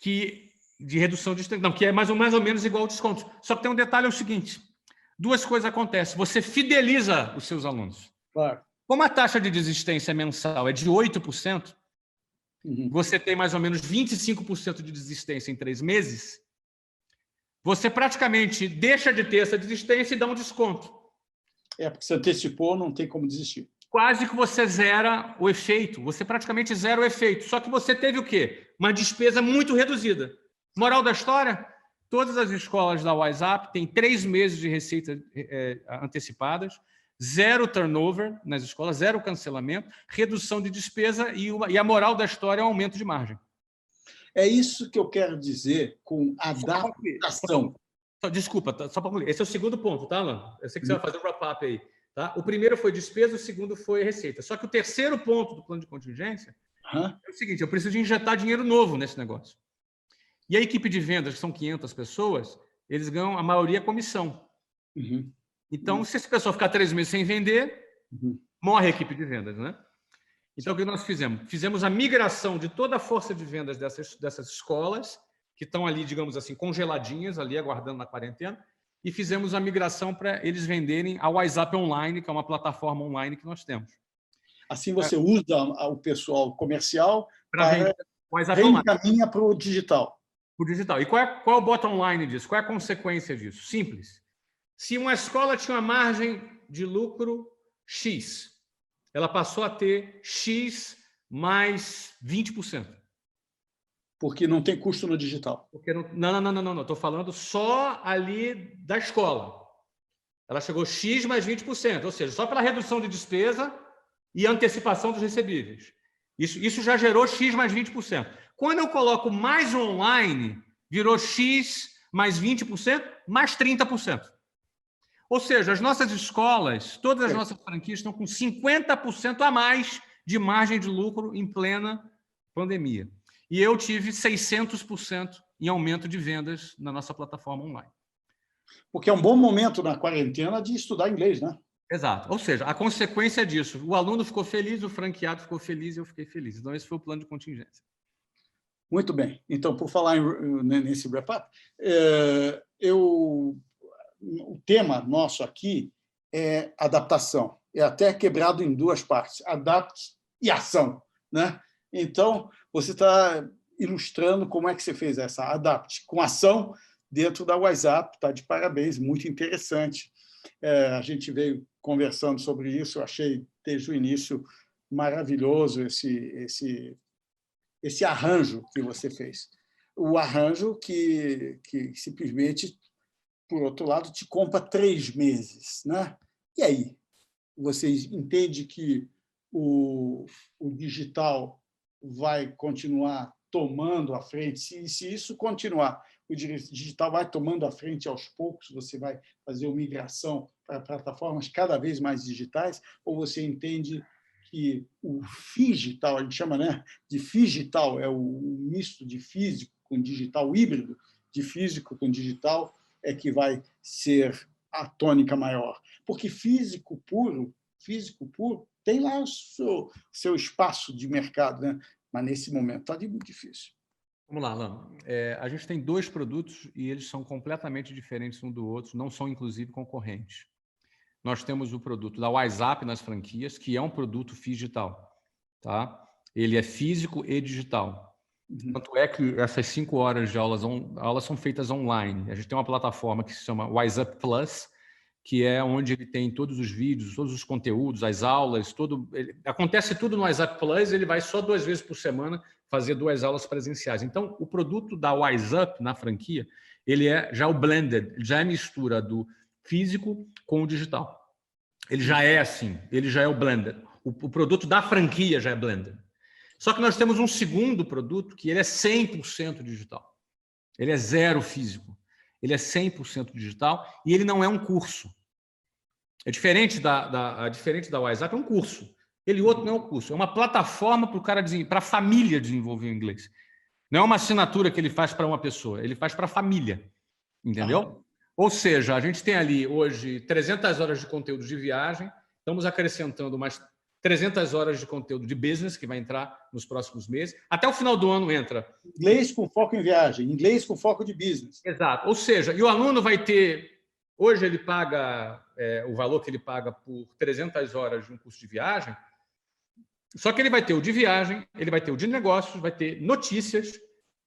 De redução de distância. Não, que é mais ou menos igual ao desconto. Só que tem um detalhe, é o seguinte. Duas coisas acontecem. Você fideliza os seus alunos. Claro. Como a taxa de desistência mensal é de 8%, você tem mais ou menos 25% de desistência em 3 meses, você praticamente deixa de ter essa desistência e dá um desconto. Porque você antecipou, não tem como desistir. Quase que você zera o efeito. Você praticamente zera o efeito. Só que você teve o quê? Uma despesa muito reduzida. Moral da história? Todas as escolas da WhatsApp têm 3 meses de receita antecipadas, 0 turnover nas escolas, 0 cancelamento, redução de despesa e a moral da história é o aumento de margem. É isso que eu quero dizer com adaptação. Desculpa, só para concluir. Esse é o segundo ponto, tá, Alan? Eu sei que você vai fazer um wrap-up aí. Tá? O primeiro foi despesa, o segundo foi receita. Só que o terceiro ponto do plano de contingência é o seguinte, eu preciso de injetar dinheiro novo nesse negócio. E a equipe de vendas, que são 500 pessoas, eles ganham, a maioria, comissão. Então, se esse pessoal ficar 3 meses sem vender, morre a equipe de vendas, né? Então, o que nós fizemos? Fizemos a migração de toda a força de vendas dessas escolas, que estão ali, digamos assim, congeladinhas, ali aguardando na quarentena, e fizemos a migração para eles venderem a WhatsApp Online, que é uma plataforma online que nós temos. Assim você usa o pessoal comercial para reencaminha para o digital. O digital. E qual é o bottom line disso? Qual é a consequência disso? Simples. Se uma escola tinha uma margem de lucro X, ela passou a ter X mais 20%. Porque não tem custo no digital. Porque não. Estou falando só ali da escola. Ela chegou X mais 20%, ou seja, só pela redução de despesa e antecipação dos recebíveis. Isso já gerou X mais 20%. Quando eu coloco mais online, virou X mais 20% mais 30%. Ou seja, as nossas escolas, todas as nossas franquias estão com 50% a mais de margem de lucro em plena pandemia. E eu tive 600% em aumento de vendas na nossa plataforma online. Porque é um bom momento na quarentena de estudar inglês, né? Exato. Ou seja, a consequência disso, o aluno ficou feliz, o franqueado ficou feliz e eu fiquei feliz. Então, esse foi o plano de contingência. Muito bem. Então, por falar nesse wrap-up, o tema nosso aqui é adaptação. É até quebrado em 2 partes, adapte e ação, né? Então, você está ilustrando como é que você fez essa adapte com ação dentro da WhatsApp. Está de parabéns, muito interessante. A gente veio conversando sobre isso, eu achei desde o início maravilhoso esse arranjo que você fez. O arranjo que simplesmente, por outro lado, te compra 3 meses, né? E aí? Você entende que o digital vai continuar tomando a frente? Se isso continuar, o digital vai tomando a frente aos poucos, você vai fazer uma migração para plataformas cada vez mais digitais, ou você entende que o figital, a gente chama, né, de figital, é o misto de físico com digital, híbrido de físico com digital, é que vai ser a tônica maior. Porque físico puro tem lá o seu espaço de mercado, né? Mas nesse momento está muito difícil. Vamos lá, Alan. A gente tem 2 produtos e eles são completamente diferentes um do outro, não são, inclusive, concorrentes. Nós temos o produto da WhatsApp nas franquias, que é um produto digital. Tá? Ele é físico e digital. Tanto é que essas 5 horas de aulas são feitas online. A gente tem uma plataforma que se chama WhatsApp Plus, que é onde ele tem todos os vídeos, todos os conteúdos, as aulas, acontece tudo no WhatsApp Plus, ele vai só 2 vezes por semana fazer 2 aulas presenciais. Então, o produto da WhatsApp na franquia, ele é já o blended, já é mistura do físico com o digital. Ele já é assim, ele já é o blended. O produto da franquia já é blended. Só que nós temos um segundo produto que ele é 100% digital. Ele é 0 físico. Ele é 100% digital e ele não é um curso. É diferente da WhatsApp, é um curso. Ele outro não é um curso, é uma plataforma para a família desenvolver o inglês. Não é uma assinatura que ele faz para uma pessoa, ele faz para a família. Entendeu? Ou seja, a gente tem ali hoje 300 horas de conteúdo de viagem, estamos acrescentando mais 300 horas de conteúdo de business, que vai entrar nos próximos meses. Até o final do ano entra. Inglês com foco em viagem, inglês com foco de business. Exato. Ou seja, e o aluno vai ter... Hoje ele paga o valor que ele paga por 300 horas de um curso de viagem, só que ele vai ter o de viagem, ele vai ter o de negócios, vai ter notícias,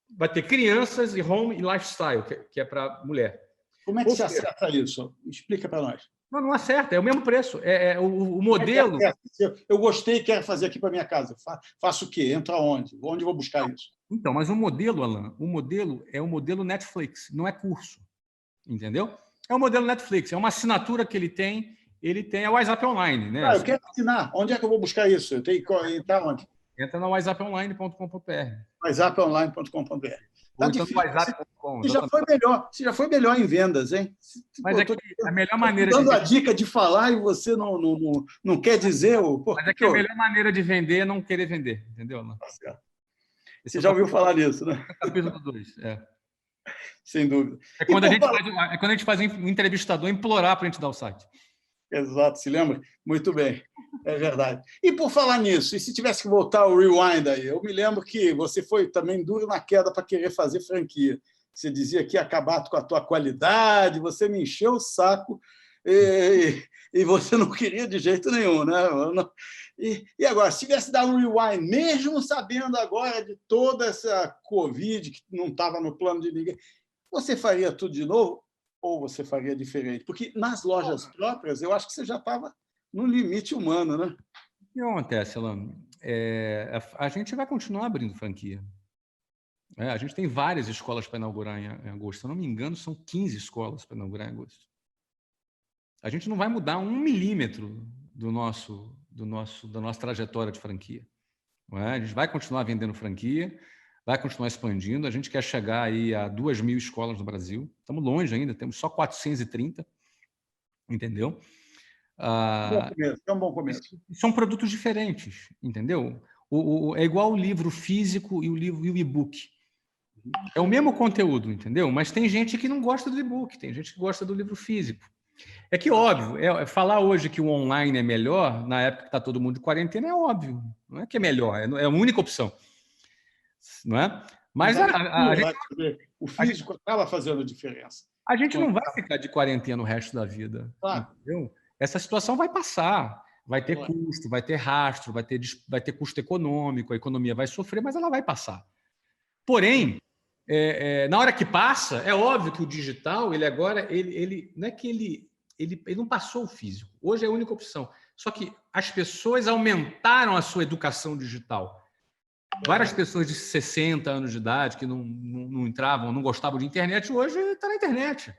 vai ter crianças e home e lifestyle, que é para mulher. Como é que se acerta isso? Explica para nós. Não acerta, é o mesmo preço. O modelo... Eu gostei e quero fazer aqui para minha casa. Faço o quê? Entra onde? Onde eu vou buscar isso? Então, mas o modelo, Alan, o modelo é o modelo Netflix, não é curso. Entendeu? É o modelo Netflix, é uma assinatura que ele tem é o WhatsApp Online. Né? Eu quero assinar. Onde é que eu vou buscar isso? Eu tenho que entrar onde? Entra no whatsapponline.com.br. whatsapponline.com.br. Tá difícil. Você já foi melhor em vendas, hein? Mas a melhor maneira dando a dica de falar e você não quer dizer... Mas é que a melhor maneira de vender é não querer vender, entendeu? Tá certo. Você já ouviu falar nisso, né? Capítulo 2, Sem dúvida. É quando a gente faz um entrevistador implorar para a gente dar o site. Exato, se lembra? Muito bem, é verdade. E por falar nisso, e se tivesse que voltar ao rewind aí, eu me lembro que você foi também duro na queda para querer fazer franquia. Você dizia que ia acabar com a tua qualidade, você me encheu o saco e você não queria de jeito nenhum, né? E agora, se tivesse dado um rewind, mesmo sabendo agora de toda essa Covid que não estava no plano de ninguém, você faria tudo de novo? Ou você faria diferente? Porque nas lojas próprias, eu acho que você já estava no limite humano, né? O que acontece, Alan? A gente vai continuar abrindo franquia. A gente tem várias escolas para inaugurar em agosto. Se eu não me engano, são 15 escolas para inaugurar em agosto. A gente não vai mudar 1 milímetro da nossa trajetória de franquia. A gente vai continuar vendendo franquia, vai continuar expandindo. A gente quer chegar aí a 2.000 escolas no Brasil. Estamos longe ainda, temos só 430, entendeu? É um bom começo. São produtos diferentes, entendeu? É igual o livro físico e o e-book. É o mesmo conteúdo, entendeu? Mas tem gente que não gosta do e-book, tem gente que gosta do livro físico. É que, óbvio, falar hoje que o online é melhor, na época que está todo mundo de quarentena, é óbvio. Não é que é melhor, é a única opção. Não é? Mas o físico acaba fazendo diferença. A gente não vai ficar de quarentena o resto da vida. Claro. Entendeu? Essa situação vai passar. Vai ter custo, vai ter rastro, vai ter custo econômico, a economia vai sofrer, mas ela vai passar. Porém, na hora que passa, é óbvio que o digital, ele agora, não é que ele não passou o físico. Hoje é a única opção. Só que as pessoas aumentaram a sua educação digital. Várias pessoas de 60 anos de idade que não entravam, não gostavam de internet, hoje está na internet.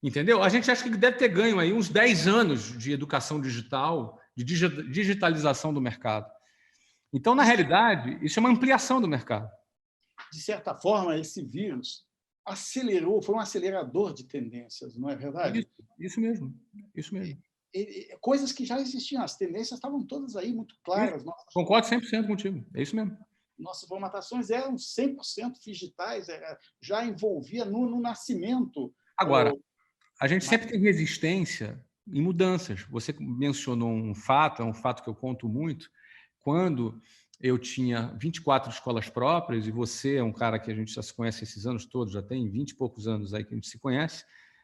Entendeu? A gente acha que deve ter ganho aí uns 10 anos de educação digital, de digitalização do mercado. Então, na realidade, isso é uma ampliação do mercado. De certa forma, esse vírus acelerou, foi um acelerador de tendências, não é verdade? Isso mesmo. Coisas que já existiam, as tendências estavam todas aí muito claras. Concordo 100% contigo, é isso mesmo. Nossas formatações eram 100% digitais, já envolvia no nascimento. Agora, a gente sempre tem resistência em mudanças. Você mencionou um fato, é um fato que eu conto muito. Quando eu tinha 24 escolas próprias, e você é um cara que a gente já se conhece esses anos todos, já tem 20 e poucos anos aí que a gente se conhece,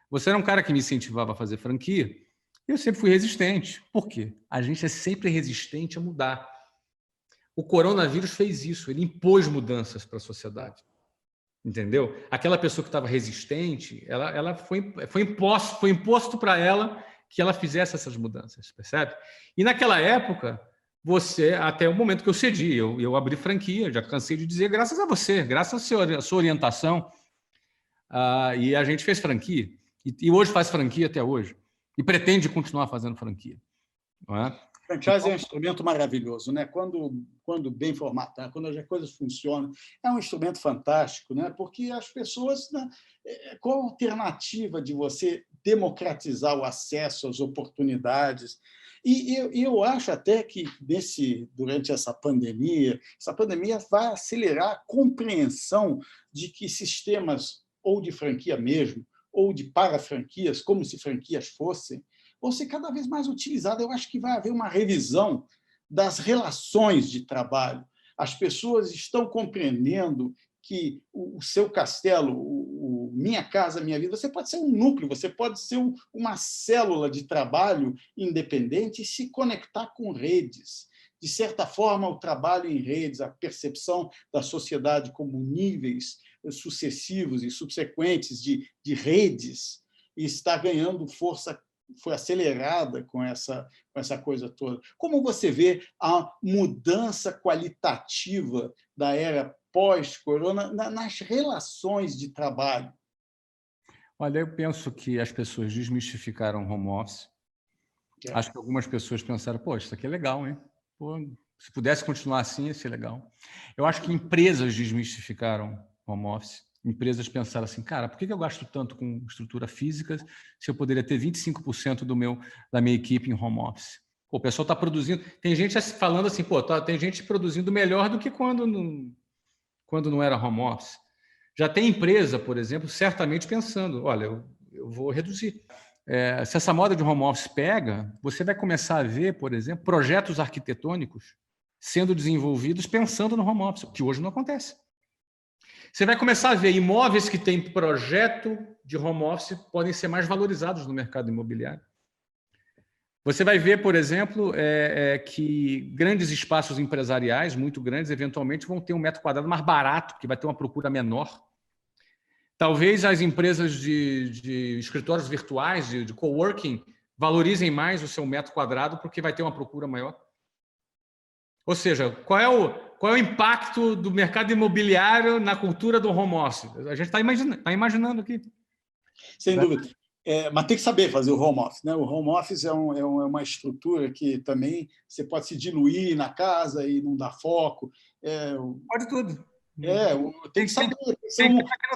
você era um cara que me incentivava a fazer franquia, e eu sempre fui resistente. Por quê? A gente é sempre resistente a mudar. O coronavírus fez isso, ele impôs mudanças para a sociedade. Entendeu? Aquela pessoa que estava resistente, ela foi imposto para ela que ela fizesse essas mudanças, percebe? E naquela época, até o momento que eu cedi, eu abri franquia, já cansei de dizer, graças a você, graças à sua orientação, e a gente fez franquia, e hoje faz franquia até hoje, e pretende continuar fazendo franquia. Não é? Franchise é um instrumento maravilhoso, né? Quando bem formatado, quando as coisas funcionam, é um instrumento fantástico, né? Porque as pessoas, né? Qual a alternativa de você democratizar o acesso às oportunidades? E eu acho até que durante essa pandemia vai acelerar a compreensão de que sistemas ou de franquia mesmo, ou de para-franquias, como se franquias fossem, vão ser cada vez mais utilizadas. Eu acho que vai haver uma revisão das relações de trabalho. As pessoas estão compreendendo que o seu castelo, Minha Casa Minha Vida, você pode ser um núcleo, você pode ser uma célula de trabalho independente e se conectar com redes. De certa forma, o trabalho em redes, a percepção da sociedade como níveis sucessivos e subsequentes de redes, está ganhando força, foi acelerada com essa coisa toda. Como você vê a mudança qualitativa da era pós-corona nas relações de trabalho? Olha, eu penso que as pessoas desmistificaram o home office. Acho que algumas pessoas pensaram, pô, isso aqui é legal, hein? Pô, se pudesse continuar assim, ia ser legal. Eu acho que empresas desmistificaram home office. Empresas pensaram assim, cara, por que eu gasto tanto com estrutura física se eu poderia ter 25% da minha equipe em home office? Pô, o pessoal está produzindo... Tem gente falando assim, pô, tem gente produzindo melhor do que quando não era home office. Já tem empresa, por exemplo, certamente pensando, olha, eu vou reduzir. Se essa moda de home office pega, você vai começar a ver, por exemplo, projetos arquitetônicos sendo desenvolvidos pensando no home office, que hoje não acontece. Você vai começar a ver imóveis que têm projeto de home office podem ser mais valorizados no mercado imobiliário. Você vai ver, por exemplo, que grandes espaços empresariais, muito grandes, eventualmente vão ter um metro quadrado mais barato, porque vai ter uma procura menor. Talvez as empresas de escritórios virtuais, de coworking, valorizem mais o seu metro quadrado, porque vai ter uma procura maior. Ou seja, qual é o impacto do mercado imobiliário na cultura do home office? A gente está imaginando aqui. Sem dúvida. Mas tem que saber fazer o home office, né? O home office é uma estrutura que também você pode se diluir na casa e não dar foco. Pode tudo. Tem que saber. Tem que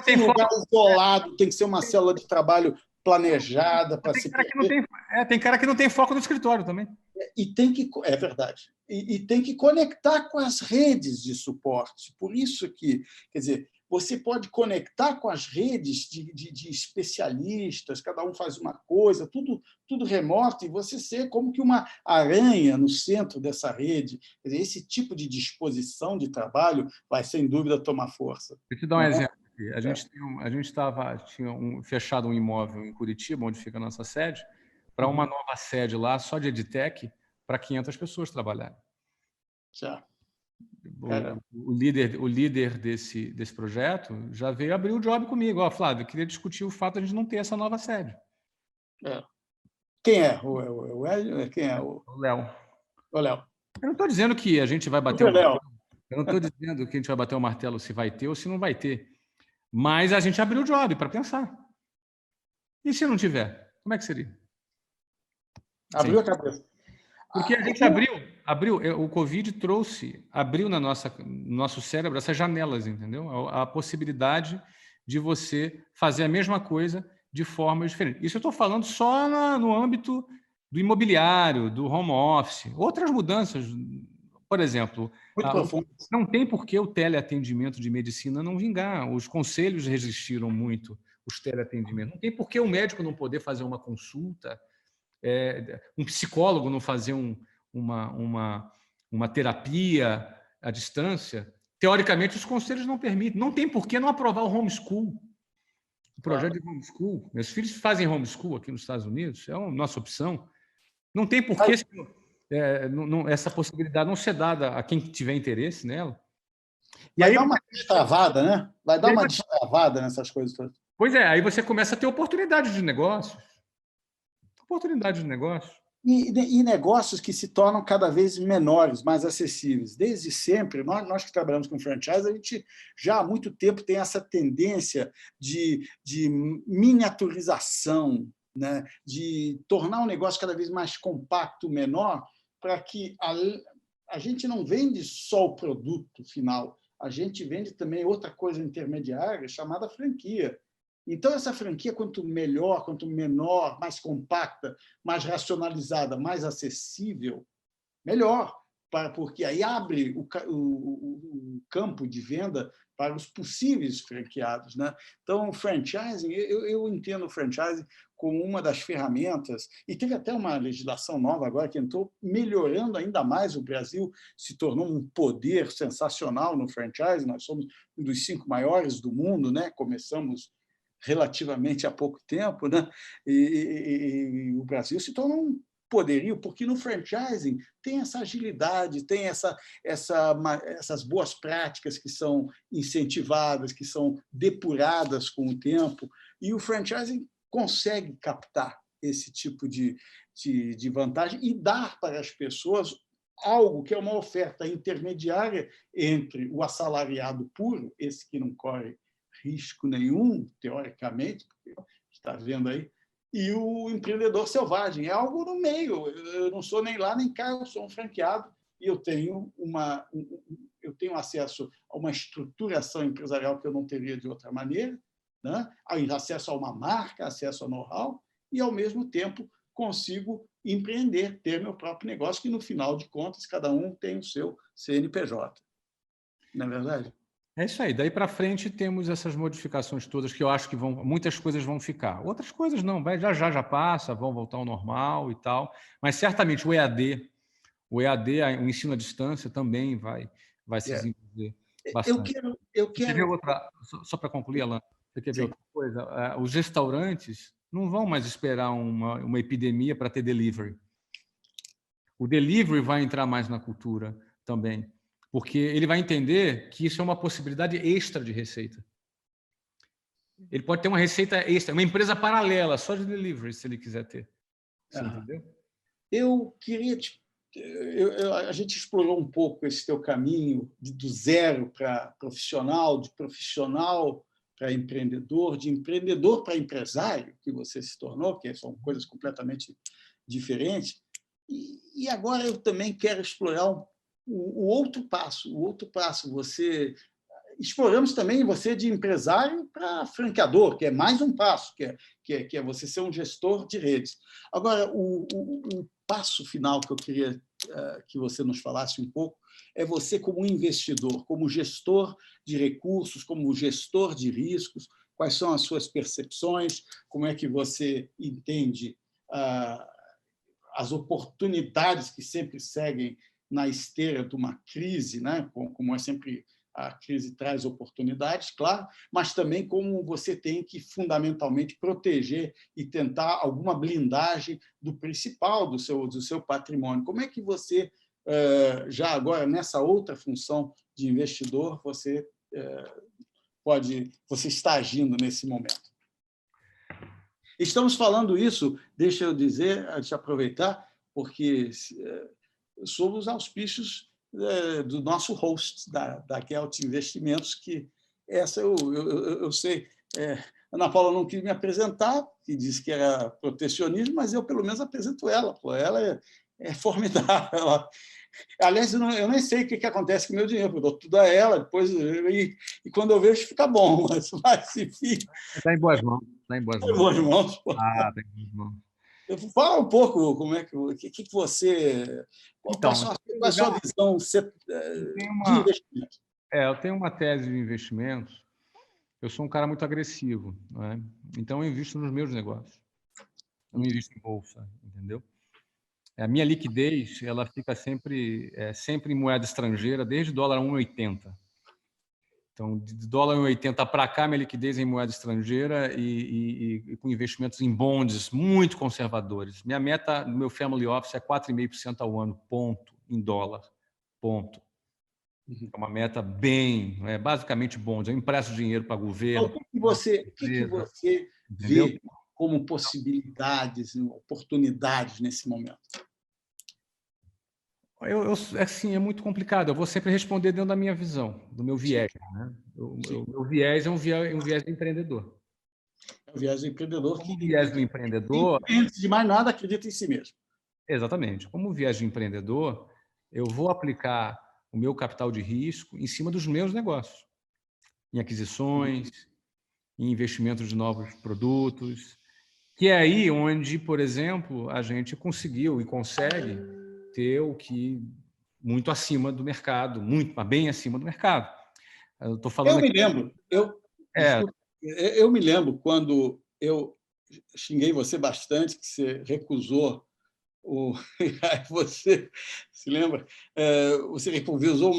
ser um lugar isolado, tem que ser uma célula de trabalho planejada para se... Tem cara que não tem foco no escritório também. É verdade. E tem que conectar com as redes de suporte. Por isso que, quer dizer, você pode conectar com as redes de especialistas, cada um faz uma coisa, tudo remoto, e você ser como que uma aranha no centro dessa rede. Quer dizer, esse tipo de disposição de trabalho vai, sem dúvida, tomar força. Vou te dar um exemplo aqui. A gente tinha fechado um imóvel em Curitiba, onde fica a nossa sede, para uma nova sede lá, só de EdTech, para 500 pessoas trabalharem. Já. O líder desse projeto já veio abrir o job comigo. Ó, Flávio, eu queria discutir o fato de a gente não ter essa nova sede. Quem é? O Hélio? Quem é? O Léo. O Léo. Eu não estou dizendo que a gente vai bater o martelo. Eu não estou dizendo que a gente vai bater o martelo se vai ter ou se não vai ter. Mas a gente abriu o job para pensar. E se não tiver? Como é que seria? Abriu a cabeça. Porque a gente abriu, o Covid abriu no nosso cérebro essas janelas, entendeu? A possibilidade de você fazer a mesma coisa de forma diferente. Isso eu estou falando só no âmbito do imobiliário, do home office. Outras mudanças, por exemplo, não tem por que o teleatendimento de medicina não vingar. Os conselhos resistiram muito, os teleatendimentos. Não tem por que o médico não poder fazer uma consulta, um psicólogo não fazer uma terapia à distância. Teoricamente, os conselhos não permitem. Não tem por que não aprovar o homeschool. O projeto de homeschool. Meus filhos fazem homeschool aqui nos Estados Unidos, é a nossa opção. Não tem por que essa possibilidade não ser dada a quem tiver interesse nela. Vai dar uma destravada, né? Vai dar uma destravada nessas coisas todas. Pois é, aí você começa a ter oportunidades de negócio. Oportunidades de negócio. E negócios que se tornam cada vez menores, mais acessíveis. Desde sempre, nós que trabalhamos com franchise, a gente já há muito tempo tem essa tendência de miniaturização, né? De tornar um negócio cada vez mais compacto, menor, para que a gente não vende só o produto final, a gente vende também outra coisa intermediária chamada franquia. Então, essa franquia, quanto melhor, quanto menor, mais compacta, mais racionalizada, mais acessível, melhor. porque aí abre o campo de venda para os possíveis franqueados, né? Então, o franchising, eu entendo o franchising como uma das ferramentas, e teve até uma legislação nova agora que entrou melhorando ainda mais. O Brasil se tornou um poder sensacional no franchising, nós somos um dos 5 maiores do mundo, né? Começamos relativamente há pouco tempo, né? E o Brasil se tornou um poderio, porque no franchising tem essa agilidade, tem essas boas práticas que são incentivadas, que são depuradas com o tempo, e o franchising consegue captar esse tipo de vantagem e dar para as pessoas algo que é uma oferta intermediária entre o assalariado puro, esse que não corre risco nenhum, teoricamente, porque está vendo aí, e o empreendedor selvagem. É algo no meio. Eu não sou nem lá nem cá, eu sou um franqueado e eu tenho acesso a uma estruturação empresarial que eu não teria de outra maneira, né? Acesso a uma marca, acesso a know-how e, ao mesmo tempo, consigo empreender, ter meu próprio negócio, que, no final de contas, cada um tem o seu CNPJ. Não é verdade? É isso aí. Daí para frente temos essas modificações todas que eu acho que muitas coisas vão ficar. Outras coisas não, já passa, vão voltar ao normal e tal. Mas certamente o EAD, o ensino à distância também vai se desenvolver bastante. Eu quero... Você quer ver outra, só para concluir, Alan, você quer ver outra coisa? Os restaurantes não vão mais esperar uma epidemia para ter delivery. O delivery vai entrar mais na cultura também, porque ele vai entender que isso é uma possibilidade extra de receita. Ele pode ter uma receita extra, uma empresa paralela, só de delivery, se ele quiser ter. Você entendeu? Eu queria... a gente explorou um pouco esse teu caminho do zero para profissional, de profissional para empreendedor, de empreendedor para empresário, que você se tornou, que são coisas completamente diferentes. E agora eu também quero explorar o outro passo. Exploramos também você de empresário para franqueador, que é mais um passo, que é você ser um gestor de redes. Agora, o passo final que eu queria que você nos falasse um pouco é você como investidor, como gestor de recursos, como gestor de riscos. Quais são as suas percepções? Como é que você entende as oportunidades que sempre seguem na esteira de uma crise, né? Como é sempre... A crise traz oportunidades, claro, mas também como você tem que, fundamentalmente, proteger e tentar alguma blindagem do principal do seu patrimônio. Como é que você, já agora, nessa outra função de investidor, você está agindo nesse momento? Estamos falando isso, deixa eu aproveitar, porque somos os auspícios do nosso host, da Gelt Investimentos, que essa eu sei. Ana Paula não quis me apresentar, que disse que era protecionismo, mas eu, pelo menos, apresento ela. Pô. Ela é formidável. Aliás, eu nem sei o que acontece com o meu dinheiro, eu dou tudo a ela, depois, e quando eu vejo, fica bom, mas enfim. Está em boas mãos. Está em boas mãos. Está em boas mãos. Está em boas mãos. Fala um pouco como é que você... Então, qual é a sua visão de investimento? Eu tenho uma tese de investimentos. Eu sou um cara muito agressivo, não é? Então eu invisto nos meus negócios. Eu não invisto em bolsa, entendeu? A minha liquidez, ela fica sempre em moeda estrangeira, desde dólar 1,80. Então, de dólar 1,80 para cá, minha liquidez é em moeda estrangeira e com investimentos em bonds muito conservadores. Minha meta no meu family office é 4,5% ao ano, ponto, em dólar, ponto. É uma meta basicamente bonds. Eu empresto dinheiro para governo. Então, o que você vê como possibilidades, oportunidades nesse momento? Assim, é muito complicado. Eu vou sempre responder dentro da minha visão, do meu viés. Né? O meu viés é um viés empreendedor. É um viés empreendedor. Como viés do empreendedor... Antes de mais nada, acredita em si mesmo. Exatamente. Como viés de empreendedor, eu vou aplicar o meu capital de risco em cima dos meus negócios, em aquisições, em investimentos de novos produtos, que é aí onde, por exemplo, a gente conseguiu e consegue ter o que muito acima do mercado, bem acima do mercado. Eu estou falando. Eu me lembro quando eu xinguei você bastante, que você recusou você se lembra? Você recusou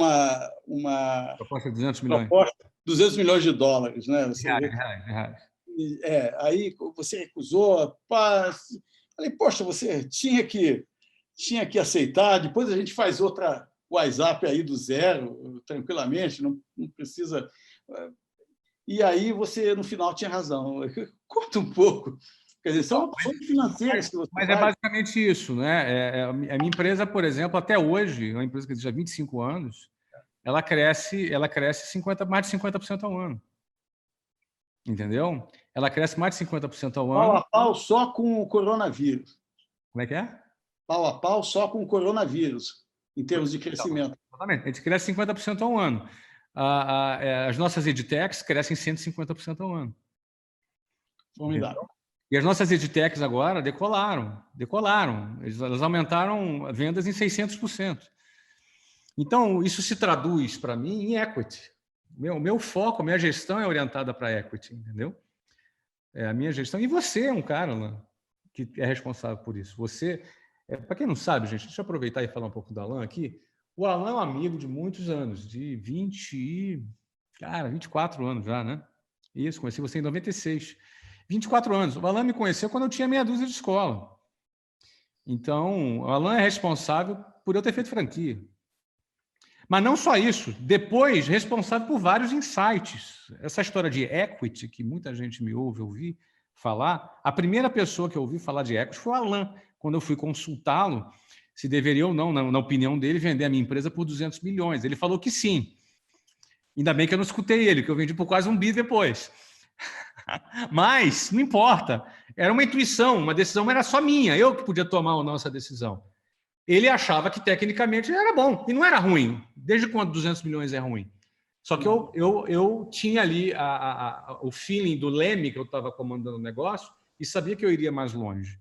uma proposta de 200 milhões. Proposta, 200 milhões de dólares, né? Reais. Aí você recusou. Falei, poxa, você tinha que aceitar. Depois a gente faz outra WhatsApp aí do zero, tranquilamente, não precisa. E aí você, no final, tinha razão. Conta um pouco. Quer dizer, são opções financeiras que você Mas é basicamente isso, né? A minha empresa, por exemplo, até hoje, uma empresa que existe há 25 anos, ela cresce mais de 50% ao ano. Entendeu? Ela cresce mais de 50% ao ano. Pau a pau só com o coronavírus. Como é que é? Pau a pau só com o coronavírus, em termos de crescimento. Exatamente. A gente cresce 50% ao ano. As nossas edtechs crescem 150% ao ano. Formidável. E as nossas edtechs agora decolaram. Elas aumentaram vendas em 600%. Então, isso se traduz, para mim, em equity. O meu foco, a minha gestão é orientada para equity, entendeu? A minha gestão. E você é um cara, Alan, que é responsável por isso. Você, para quem não sabe, gente, deixa eu aproveitar e falar um pouco do Alan aqui. O Alan é um amigo de muitos anos, de 24 anos já, né? Isso, conheci você em 96. 24 anos. O Alan me conheceu quando eu tinha meia dúzia de escola. Então, o Alan é responsável por eu ter feito franquia. Mas não só isso, depois responsável por vários insights. Essa história de equity, que muita gente me ouve ouvir falar, a primeira pessoa que eu ouvi falar de equity foi o Alan, quando eu fui consultá-lo se deveria ou não, na opinião dele, vender a minha empresa por 200 milhões. Ele falou que sim. Ainda bem que eu não escutei ele, que eu vendi por quase 1 bi depois. Mas não importa, era uma intuição, uma decisão era só minha, eu que podia tomar ou não essa decisão. Ele achava que tecnicamente era bom, e não era ruim. Desde quando 200 milhões é ruim? Só que eu tinha ali o feeling do Leme, que eu estava comandando o negócio, e sabia que eu iria mais longe.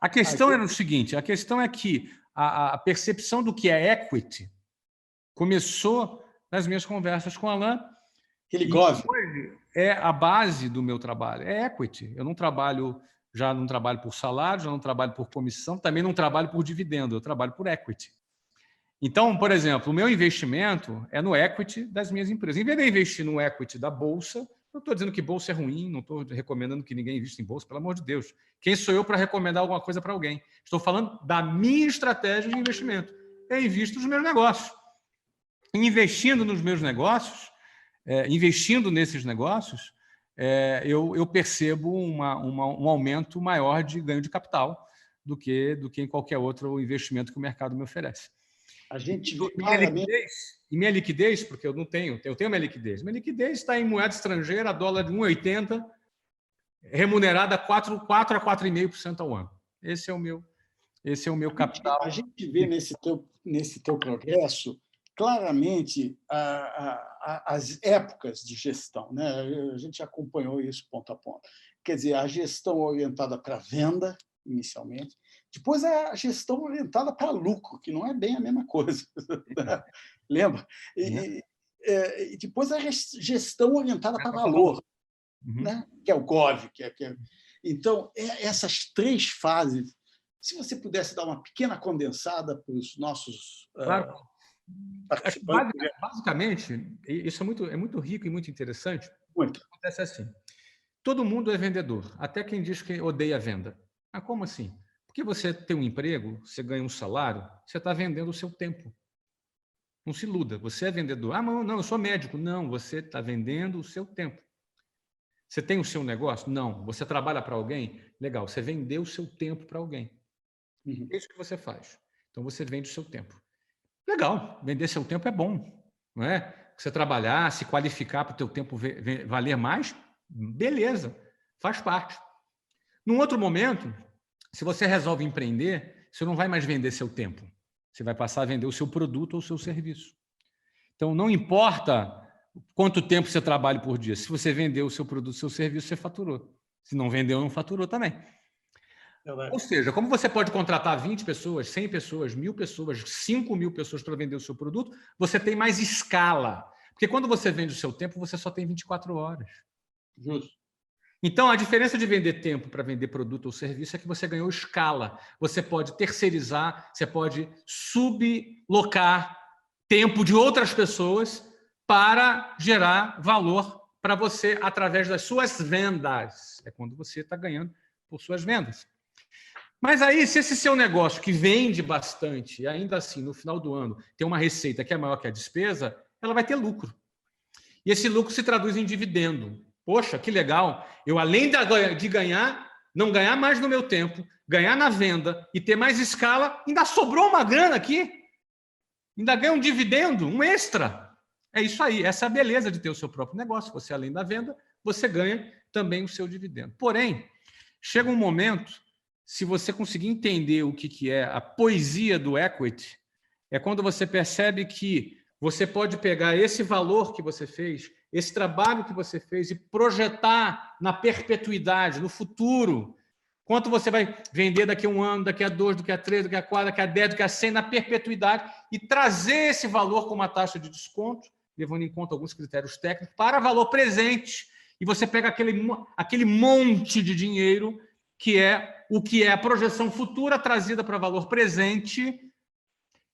A questão era o seguinte, a questão é que a percepção do que é equity começou nas minhas conversas com o Alan. Ele gosta. É a base do meu trabalho, é equity. Eu não trabalho por salário, já não trabalho por comissão, também não trabalho por dividendo, eu trabalho por equity. Então, por exemplo, o meu investimento é no equity das minhas empresas. Em vez de investir no equity da Bolsa, não estou dizendo que Bolsa é ruim, não estou recomendando que ninguém invista em Bolsa, pelo amor de Deus. Quem sou eu para recomendar alguma coisa para alguém? Estou falando da minha estratégia de investimento. Eu invisto nos meus negócios. Investindo nos meus negócios, investindo nesses negócios, eu percebo um aumento maior de ganho de capital do que em qualquer outro investimento que o mercado me oferece. A gente vê claramente... minha liquidez, porque eu não tenho, eu tenho minha liquidez. Minha liquidez está em moeda estrangeira, dólar de 1,80, remunerada 4 a 4,5% ao ano. Esse é o meu capital. A gente vê nesse teu progresso claramente as épocas de gestão, né? A gente acompanhou isso ponto a ponto. Quer dizer, a gestão orientada para venda, inicialmente, depois a gestão orientada para lucro, que não é bem a mesma coisa. Lembra? E depois a gestão orientada para valor, né? Que é o GOV. Então, essas 3 fases, se você pudesse dar uma pequena condensada para os nossos... Claro. Basicamente, isso é muito rico e muito interessante. Muito. Acontece assim: todo mundo é vendedor, até quem diz que odeia a venda. Ah, como assim? Porque você tem um emprego, você ganha um salário, você está vendendo o seu tempo. Não se iluda, você é vendedor. Ah, não, eu sou médico. Não, você está vendendo o seu tempo. Você tem o seu negócio? Não. Você trabalha para alguém? Legal, você vendeu o seu tempo para alguém. É isso que você faz. Então, você vende o seu tempo. Legal, vender seu tempo é bom, não é? Você trabalhar, se qualificar para o teu tempo valer mais, beleza, faz parte. Num outro momento, se você resolve empreender, você não vai mais vender seu tempo, você vai passar a vender o seu produto ou o seu serviço. Então, não importa quanto tempo você trabalha por dia, se você vendeu o seu produto, o seu serviço, você faturou. Se não vendeu, não faturou também. Ou seja, como você pode contratar 20 pessoas, 100 pessoas, 1.000 pessoas, 5.000 pessoas para vender o seu produto, você tem mais escala. Porque quando você vende o seu tempo, você só tem 24 horas. Justo. Então, a diferença de vender tempo para vender produto ou serviço é que você ganhou escala. Você pode terceirizar, você pode sublocar tempo de outras pessoas para gerar valor para você através das suas vendas. É quando você está ganhando por suas vendas. Mas aí, se esse seu negócio que vende bastante, e ainda assim, no final do ano, tem uma receita que é maior que a despesa, ela vai ter lucro. E esse lucro se traduz em dividendo. Poxa, que legal. Eu, além de ganhar, não ganhar mais no meu tempo, ganhar na venda e ter mais escala, ainda sobrou uma grana aqui. Ainda ganha um dividendo, um extra. É isso aí. Essa é a beleza de ter o seu próprio negócio. Você, além da venda, você ganha também o seu dividendo. Porém, chega um momento, se você conseguir entender o que é a poesia do equity, é quando você percebe que você pode pegar esse valor que você fez, esse trabalho que você fez e projetar na perpetuidade, no futuro. Quanto você vai vender daqui a 1 ano, daqui a 2, daqui a 3, daqui a 4, daqui a 10, daqui a 100, na perpetuidade, e trazer esse valor com uma taxa de desconto, levando em conta alguns critérios técnicos, para valor presente. E você pega aquele monte de dinheiro que é a projeção futura trazida para valor presente,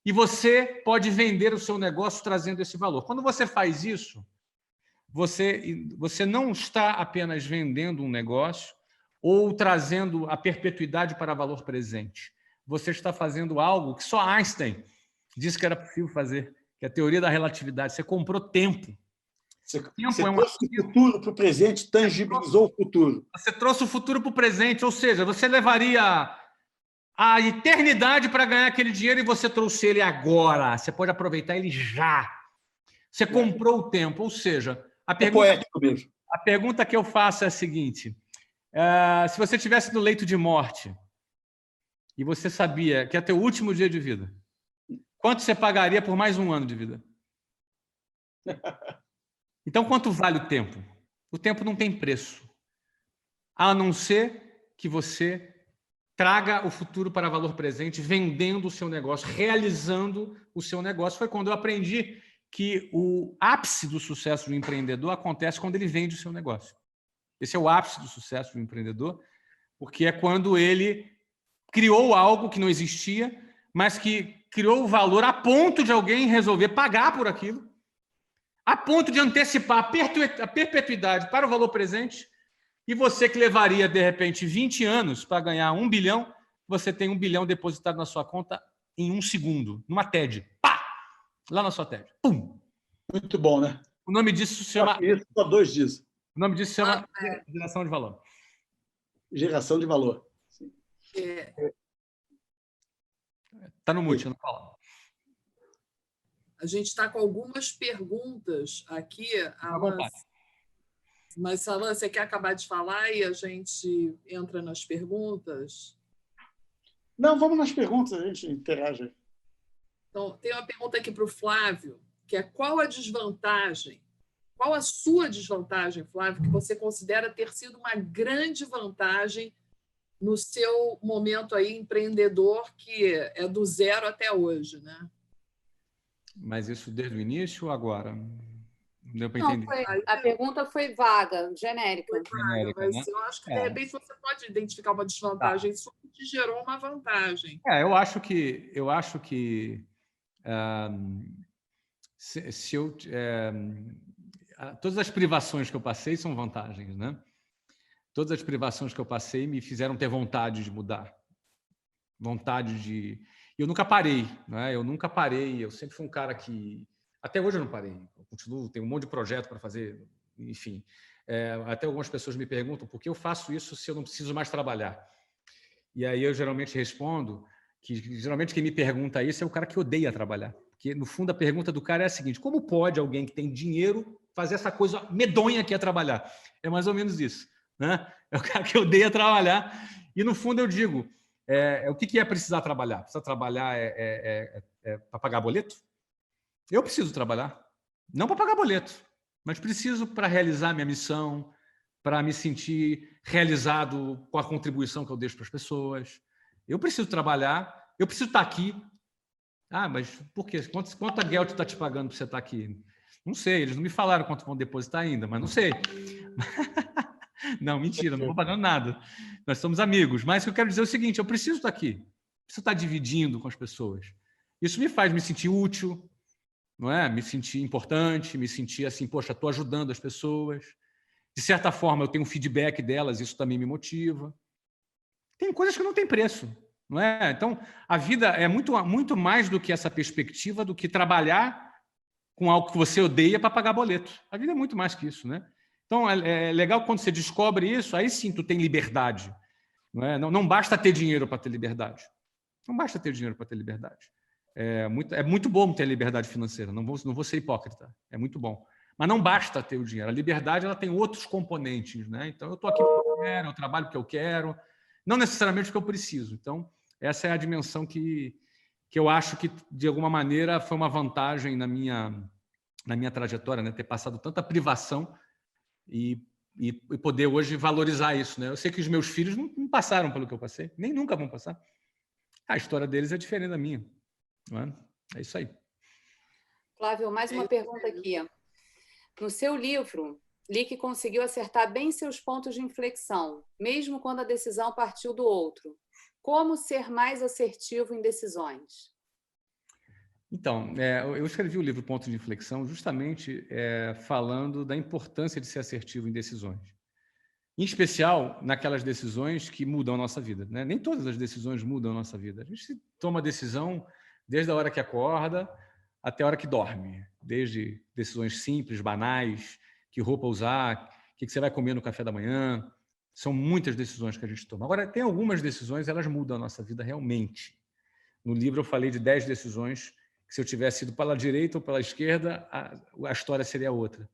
e você pode vender o seu negócio trazendo esse valor. Quando você faz isso, você não está apenas vendendo um negócio ou trazendo a perpetuidade para valor presente. Você está fazendo algo que só Einstein disse que era possível fazer, que é a teoria da relatividade. Você comprou tempo. Você trouxe o futuro para o presente, tangibilizou o futuro. Você trouxe o futuro para o presente, ou seja, você levaria a eternidade para ganhar aquele dinheiro e você trouxe ele agora. Você pode aproveitar ele já. Você comprou o tempo, ou seja, a pergunta que eu faço é a seguinte: se você estivesse no leito de morte e você sabia que é teu último dia de vida, quanto você pagaria por mais 1 ano de vida? Então, quanto vale o tempo? O tempo não tem preço, a não ser que você traga o futuro para valor presente, vendendo o seu negócio, realizando o seu negócio. Foi quando eu aprendi que o ápice do sucesso do empreendedor acontece quando ele vende o seu negócio. Esse é o ápice do sucesso do empreendedor, porque é quando ele criou algo que não existia, mas que criou o valor a ponto de alguém resolver pagar por aquilo, a ponto de antecipar a perpetuidade para o valor presente, e você que levaria, de repente, 20 anos para ganhar 1 bilhão, você tem 1 bilhão depositado na sua conta em 1 segundo, numa TED. Pá! Lá na sua TED. Pum! Muito bom, né? O nome disso se chama... Só 2 dias. O nome disso se chama geração de valor. Geração de valor. Está no mute, não fala. A gente está com algumas perguntas aqui, Alan. Mas, Alan, você quer acabar de falar e a gente entra nas perguntas? Não, vamos nas perguntas, a gente interage. Então, tem uma pergunta aqui para o Flávio, que é: qual a desvantagem? Qual a sua desvantagem, Flávio, que você considera ter sido uma grande vantagem no seu momento aí empreendedor, que é do 0 até hoje, né? Mas isso desde o início ou agora? Não deu para entender. A pergunta foi vaga, genérica. Mas né? Eu acho que, de repente, você pode identificar uma desvantagem. Isso te gerou uma vantagem. Eu acho que todas as privações que eu passei são vantagens, né? Todas as privações que eu passei me fizeram ter vontade de mudar. Eu nunca parei, né? Eu nunca parei. Eu sempre fui um cara que... Até hoje eu não parei. Eu continuo, tenho um monte de projeto para fazer, enfim. Até algumas pessoas me perguntam por que eu faço isso se eu não preciso mais trabalhar. E aí eu geralmente respondo que geralmente quem me pergunta isso é o cara que odeia trabalhar. Porque, no fundo, a pergunta do cara é a seguinte: como pode alguém que tem dinheiro fazer essa coisa medonha que é trabalhar? É mais ou menos isso, né? É o cara que odeia trabalhar. E, no fundo, eu digo, o que é precisar trabalhar? Precisar trabalhar para pagar boleto? Eu preciso trabalhar. Não para pagar boleto, mas preciso para realizar minha missão, para me sentir realizado com a contribuição que eu deixo para as pessoas. Eu preciso trabalhar, eu preciso estar aqui. Ah, mas por quê? Quanto a Gelt está te pagando para você estar aqui? Não sei, eles não me falaram quanto vão depositar ainda, mas não sei. Não, mentira, não estou pagando nada. Nós somos amigos. Mas o que eu quero dizer é o seguinte, eu preciso estar aqui. Preciso estar dividindo com as pessoas. Isso me faz me sentir útil, não é? Me sentir importante, me sentir assim, poxa, estou ajudando as pessoas. De certa forma, eu tenho um feedback delas, isso também me motiva. Tem coisas que não tem preço, não é? Então, a vida é muito mais do que essa perspectiva, do que trabalhar com algo que você odeia para pagar boleto. A vida é muito mais que isso, né? Então, é legal quando você descobre isso, aí sim tu tem liberdade. Não é? Não basta ter dinheiro para ter liberdade. Não basta ter dinheiro para ter liberdade. É muito bom ter liberdade financeira, não vou ser hipócrita, é muito bom. Mas não basta ter o dinheiro. A liberdade ela tem outros componentes, né? Então, eu estou aqui porque eu quero, eu trabalho porque eu quero, não necessariamente porque eu preciso. Então, essa é a dimensão que eu acho que, de alguma maneira, foi uma vantagem na minha trajetória, né? Ter passado tanta privação e poder hoje valorizar isso, né? Eu sei que os meus filhos não passaram pelo que eu passei, nem nunca vão passar. A história deles é diferente da minha, não é? É isso aí. Flávio, mais uma pergunta aqui. No seu livro, li que conseguiu acertar bem seus pontos de inflexão, mesmo quando a decisão partiu do outro. Como ser mais assertivo em decisões? Então, eu escrevi o livro Ponto de Inflexão justamente falando da importância de ser assertivo em decisões. Em especial, naquelas decisões que mudam a nossa vida, né? Nem todas as decisões mudam a nossa vida. A gente toma decisão desde a hora que acorda até a hora que dorme. Desde decisões simples, banais, que roupa usar, o que você vai comer no café da manhã. São muitas decisões que a gente toma. Agora, tem algumas decisões, elas mudam a nossa vida realmente. No livro eu falei de 10 decisões que, se eu tivesse ido pela direita ou pela esquerda, a história seria outra.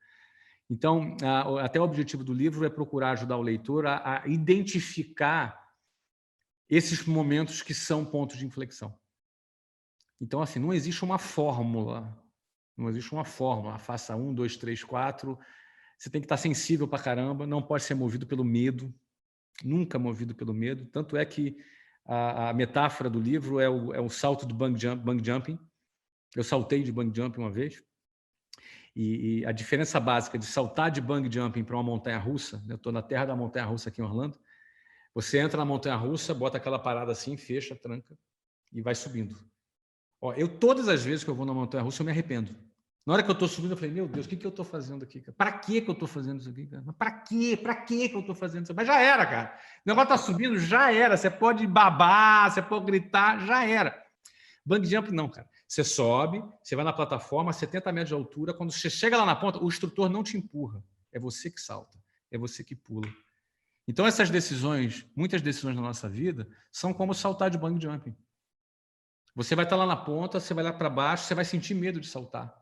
Então, até o objetivo do livro é procurar ajudar o leitor a identificar esses momentos que são pontos de inflexão. Então, assim, não existe uma fórmula. Não existe uma fórmula. Faça 1, 2, 3, 4. Você tem que estar sensível pra caramba, não pode ser movido pelo medo, nunca movido pelo medo. Tanto é que a metáfora do livro é o salto do bungee jumping. Eu saltei de bungee jumping uma vez. E a diferença básica de saltar de bungee jumping para uma montanha-russa, eu estou na terra da montanha-russa aqui em Orlando, você entra na montanha-russa, bota aquela parada assim, fecha, tranca e vai subindo. Ó, todas as vezes que eu vou na montanha-russa, eu me arrependo. Na hora que eu estou subindo, eu falei, meu Deus, o que eu estou fazendo aqui? Para que eu estou fazendo isso aqui? Cara? Mas para quê? Para que eu estou fazendo isso? Mas já era, cara. O negócio está subindo, já era. Você pode babar, você pode gritar, já era. Bungee jump não, cara. Você sobe, você vai na plataforma, 70 metros de altura. Quando você chega lá na ponta, o instrutor não te empurra. É você que salta, é você que pula. Então, essas decisões, muitas decisões na nossa vida, são como saltar de bungee jumping. Você vai estar lá na ponta, você vai lá para baixo, você vai sentir medo de saltar.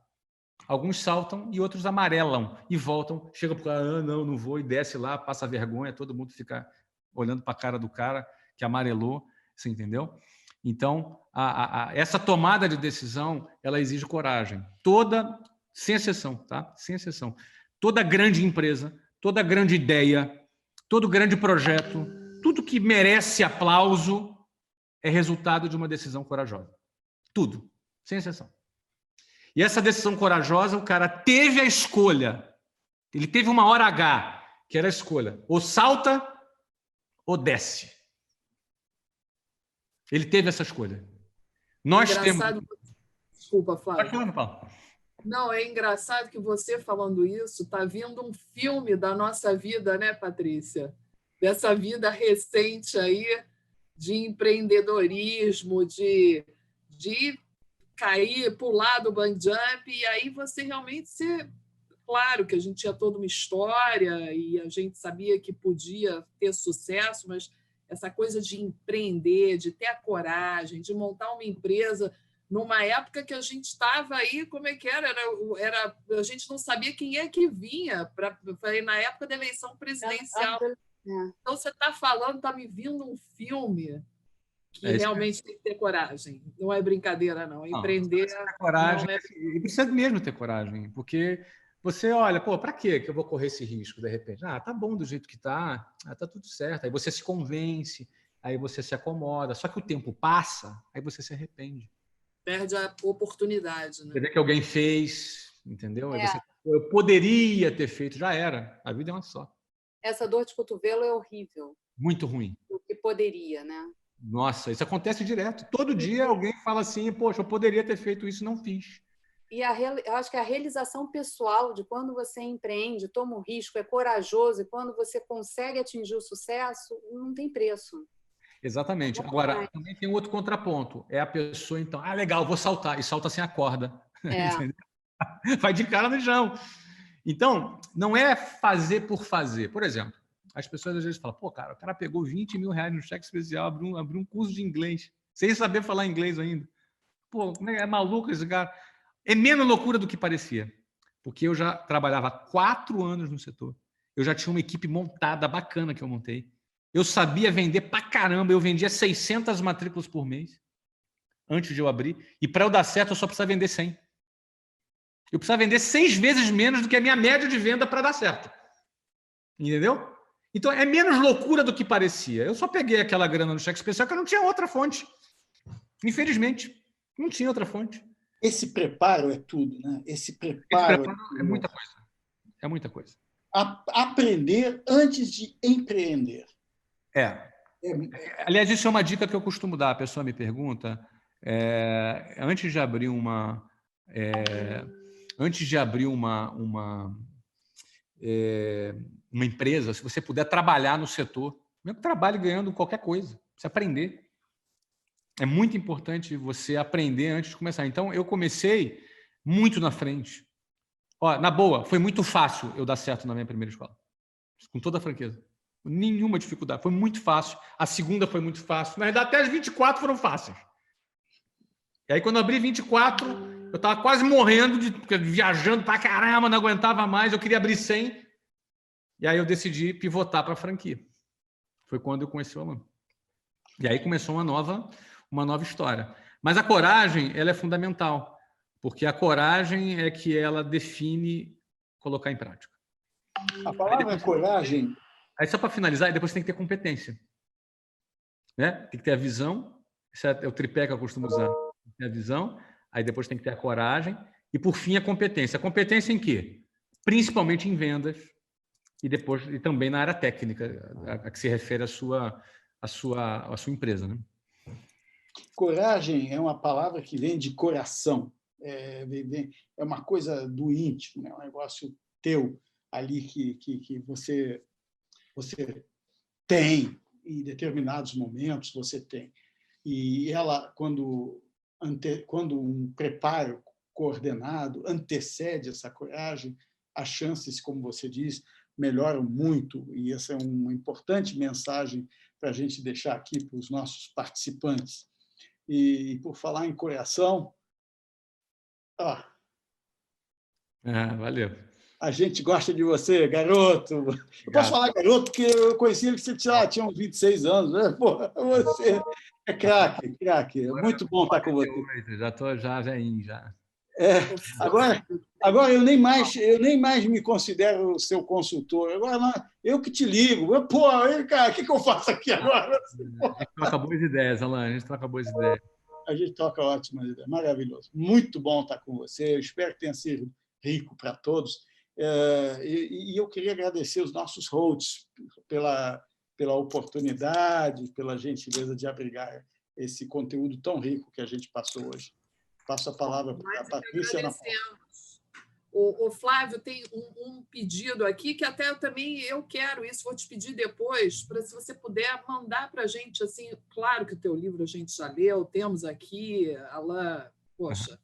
Alguns saltam e outros amarelam e voltam, chegam para o não vou, e desce lá, passa vergonha, todo mundo fica olhando para a cara do cara que amarelou, você entendeu? Então, essa tomada de decisão, ela exige coragem. Sem exceção, tá? Sem exceção. Toda grande empresa, toda grande ideia, todo grande projeto, tudo que merece aplauso é resultado de uma decisão corajosa. Tudo, sem exceção. E essa decisão corajosa, o cara teve a escolha. Ele teve uma hora H, que era a escolha. Ou salta ou desce. Ele teve essa escolha. Nós engraçado... temos... Desculpa, Flávio. Pode falar, Paulo. Não, é engraçado que você falando isso, está vindo um filme da nossa vida, né, Patrícia? Dessa vida recente aí de empreendedorismo, de cair, pular do bungee jump, e aí você realmente claro que a gente tinha toda uma história e a gente sabia que podia ter sucesso, mas essa coisa de empreender, de ter a coragem, de montar uma empresa numa época que a gente estava aí, como é que era? A gente não sabia quem é que vinha na época da eleição presidencial. Então, você está falando, está me vindo um filme que realmente tem que ter coragem. Não é brincadeira, não. Empreender... Não, coragem. E precisa mesmo ter coragem, porque você olha, pô, para que eu vou correr esse risco de repente? Ah, tá bom do jeito que tá, tá tudo certo. Aí você se convence, aí você se acomoda. Só que o tempo passa, aí você se arrepende. Perde a oportunidade, né? Você vê que alguém fez, entendeu? Aí É. você, eu poderia ter feito, já era. A vida é uma só. Essa dor de cotovelo é horrível. Muito ruim. O que poderia, né? Nossa, isso acontece direto. Todo dia alguém fala assim, poxa, eu poderia ter feito isso, não fiz. E eu acho que a realização pessoal de quando você empreende, toma um risco, é corajoso, e quando você consegue atingir o sucesso, não tem preço. Exatamente. Agora, também tem um outro contraponto. É a pessoa, então, legal, vou saltar. E salta sem a corda. Vai de cara no chão. Então, não é fazer por fazer. Por exemplo, as pessoas às vezes falam, pô, cara, o cara pegou 20 mil reais no cheque especial, abriu um curso de inglês, sem saber falar inglês ainda. Pô, como é maluco esse cara? É menos loucura do que parecia. Porque eu já trabalhava 4 anos no setor. Eu já tinha uma equipe montada, bacana que eu montei. Eu sabia vender pra caramba. Eu vendia 600 matrículas por mês antes de eu abrir. E para eu dar certo, eu só precisava vender 100. Eu precisava vender 6 vezes menos do que a minha média de venda para dar certo. Entendeu? Então, é menos loucura do que parecia. Eu só peguei aquela grana no cheque especial que eu não tinha outra fonte. Infelizmente, não tinha outra fonte. Esse preparo é tudo, né? Esse preparo é muita coisa. É muita coisa. Aprender antes de empreender. Aliás, isso é uma dica que eu costumo dar. A pessoa me pergunta, antes de abrir uma empresa, se você puder trabalhar no setor, mesmo que trabalhe ganhando qualquer coisa, você aprender. É muito importante você aprender antes de começar. Então, eu comecei muito na frente. Ó, na boa, foi muito fácil eu dar certo na minha primeira escola. Com toda a franqueza. Nenhuma dificuldade. Foi muito fácil. A segunda foi muito fácil. Na verdade, até as 24 foram fáceis. E aí, quando eu abri 24, eu estava quase morrendo, viajando pra caramba, não aguentava mais. Eu queria abrir 100. E aí eu decidi pivotar para a franquia. Foi quando eu conheci o Alan. E aí começou uma nova história. Mas a coragem, ela é fundamental, porque a coragem é que ela define colocar em prática. A palavra coragem... Aí só para finalizar, depois tem que ter competência. Né? Tem que ter a visão, isso é o tripé que eu costumo usar. Tem que ter a visão, aí depois tem que ter a coragem, e por fim a competência. A competência em quê? Principalmente em vendas, e também na área técnica, a que se refere à sua empresa, né? Coragem é uma palavra que vem de coração, é uma coisa do íntimo, né? Um negócio teu ali que você tem, em determinados momentos você tem. E ela, quando um preparo coordenado antecede essa coragem, as chances, como você diz, melhoram muito, e essa é uma importante mensagem para a gente deixar aqui para os nossos participantes. E por falar em coração, valeu. A gente gosta de você, garoto. Obrigado. Eu posso falar garoto porque eu conheci ele que você tinha uns 26 anos. Né? Pô, você é craque. É muito bom estar com você. Já estou velhinho já. Agora eu nem mais me considero seu consultor. Agora eu que te ligo. Pô, cara, o que eu faço aqui agora? A gente troca boas ideias, Alan. A gente troca boas ideias. A gente troca ótimas ideias. Maravilhoso. Muito bom estar com você. Eu espero que tenha sido rico para todos. E eu queria agradecer os nossos hosts pela oportunidade, pela gentileza de abrigar esse conteúdo tão rico que a gente passou hoje. Passo a palavra para a Patrícia. O Flávio tem um pedido aqui que até eu quero isso, vou te pedir depois, para se você puder mandar para a gente, assim, claro que o teu livro a gente já leu, temos aqui, Alan, poxa,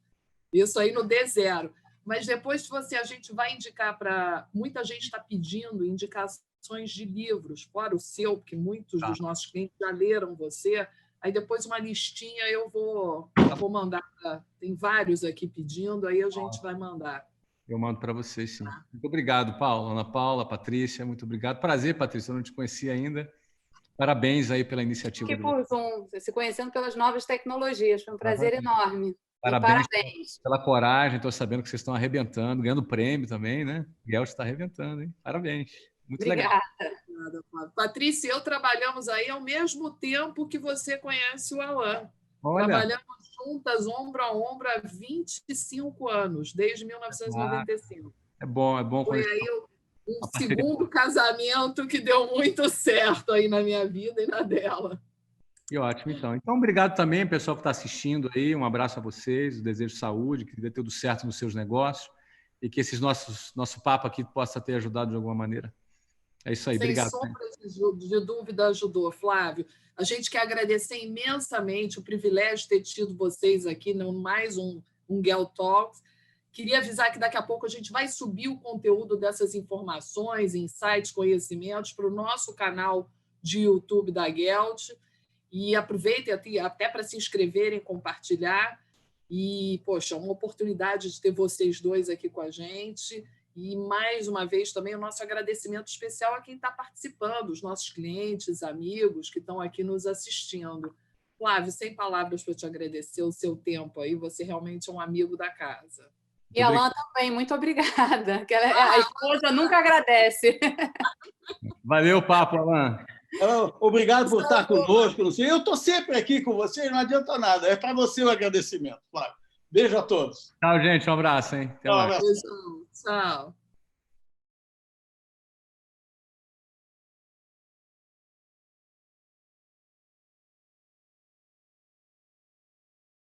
isso aí no D0. Mas depois a gente vai indicar para... Muita gente está pedindo indicações de livros, fora o seu, porque muitos dos nossos clientes já leram você. Aí depois uma listinha eu vou mandar. Tem vários aqui pedindo, aí a gente vai mandar. Eu mando para vocês, sim. Muito obrigado, Paulo. Ana Paula, Patrícia, muito obrigado. Prazer, Patrícia, eu não te conhecia ainda. Parabéns aí pela iniciativa. Se conhecendo pelas novas tecnologias, foi um prazer enorme. Parabéns, parabéns. pela coragem. Estou sabendo que vocês estão arrebentando, ganhando prêmio também, né? Gelt está arrebentando, hein? Parabéns. Muito legal. Obrigada, Flávio. Patrícia e eu trabalhamos aí ao mesmo tempo que você conhece o Alain. Olha, Trabalhamos juntas, ombro a ombro, há 25 anos, desde 1995. é bom. Foi aí um segundo casamento que deu muito certo aí na minha vida e na dela. Que ótimo, então. Então, obrigado também, pessoal que está assistindo aí. Um abraço a vocês, desejo saúde, que dê tudo certo nos seus negócios e que esse nosso papo aqui possa ter ajudado de alguma maneira. É isso aí, obrigado. Sem sombra de dúvida, ajudou, Flávio. A gente quer agradecer imensamente o privilégio de ter tido vocês aqui no mais um Gel Talks. Queria avisar que daqui a pouco a gente vai subir o conteúdo dessas informações, insights, conhecimentos para o nosso canal de YouTube da Gelt. E aproveitem até para se inscreverem, compartilhar. E, poxa, uma oportunidade de ter vocês dois aqui com a gente. E, mais uma vez, também o nosso agradecimento especial a quem está participando, os nossos clientes, amigos que estão aqui nos assistindo. Flávio, sem palavras para te agradecer o seu tempo aí, você realmente é um amigo da casa. E a Alain também, muito obrigada. A esposa nunca agradece. Valeu o papo, Alain. Obrigado por estar conosco. Eu estou sempre aqui com vocês, não adianta nada. É para você o agradecimento, Flávio. Beijo a todos. Tchau, gente. Um abraço, hein? Até mais. Beijão. Tchau.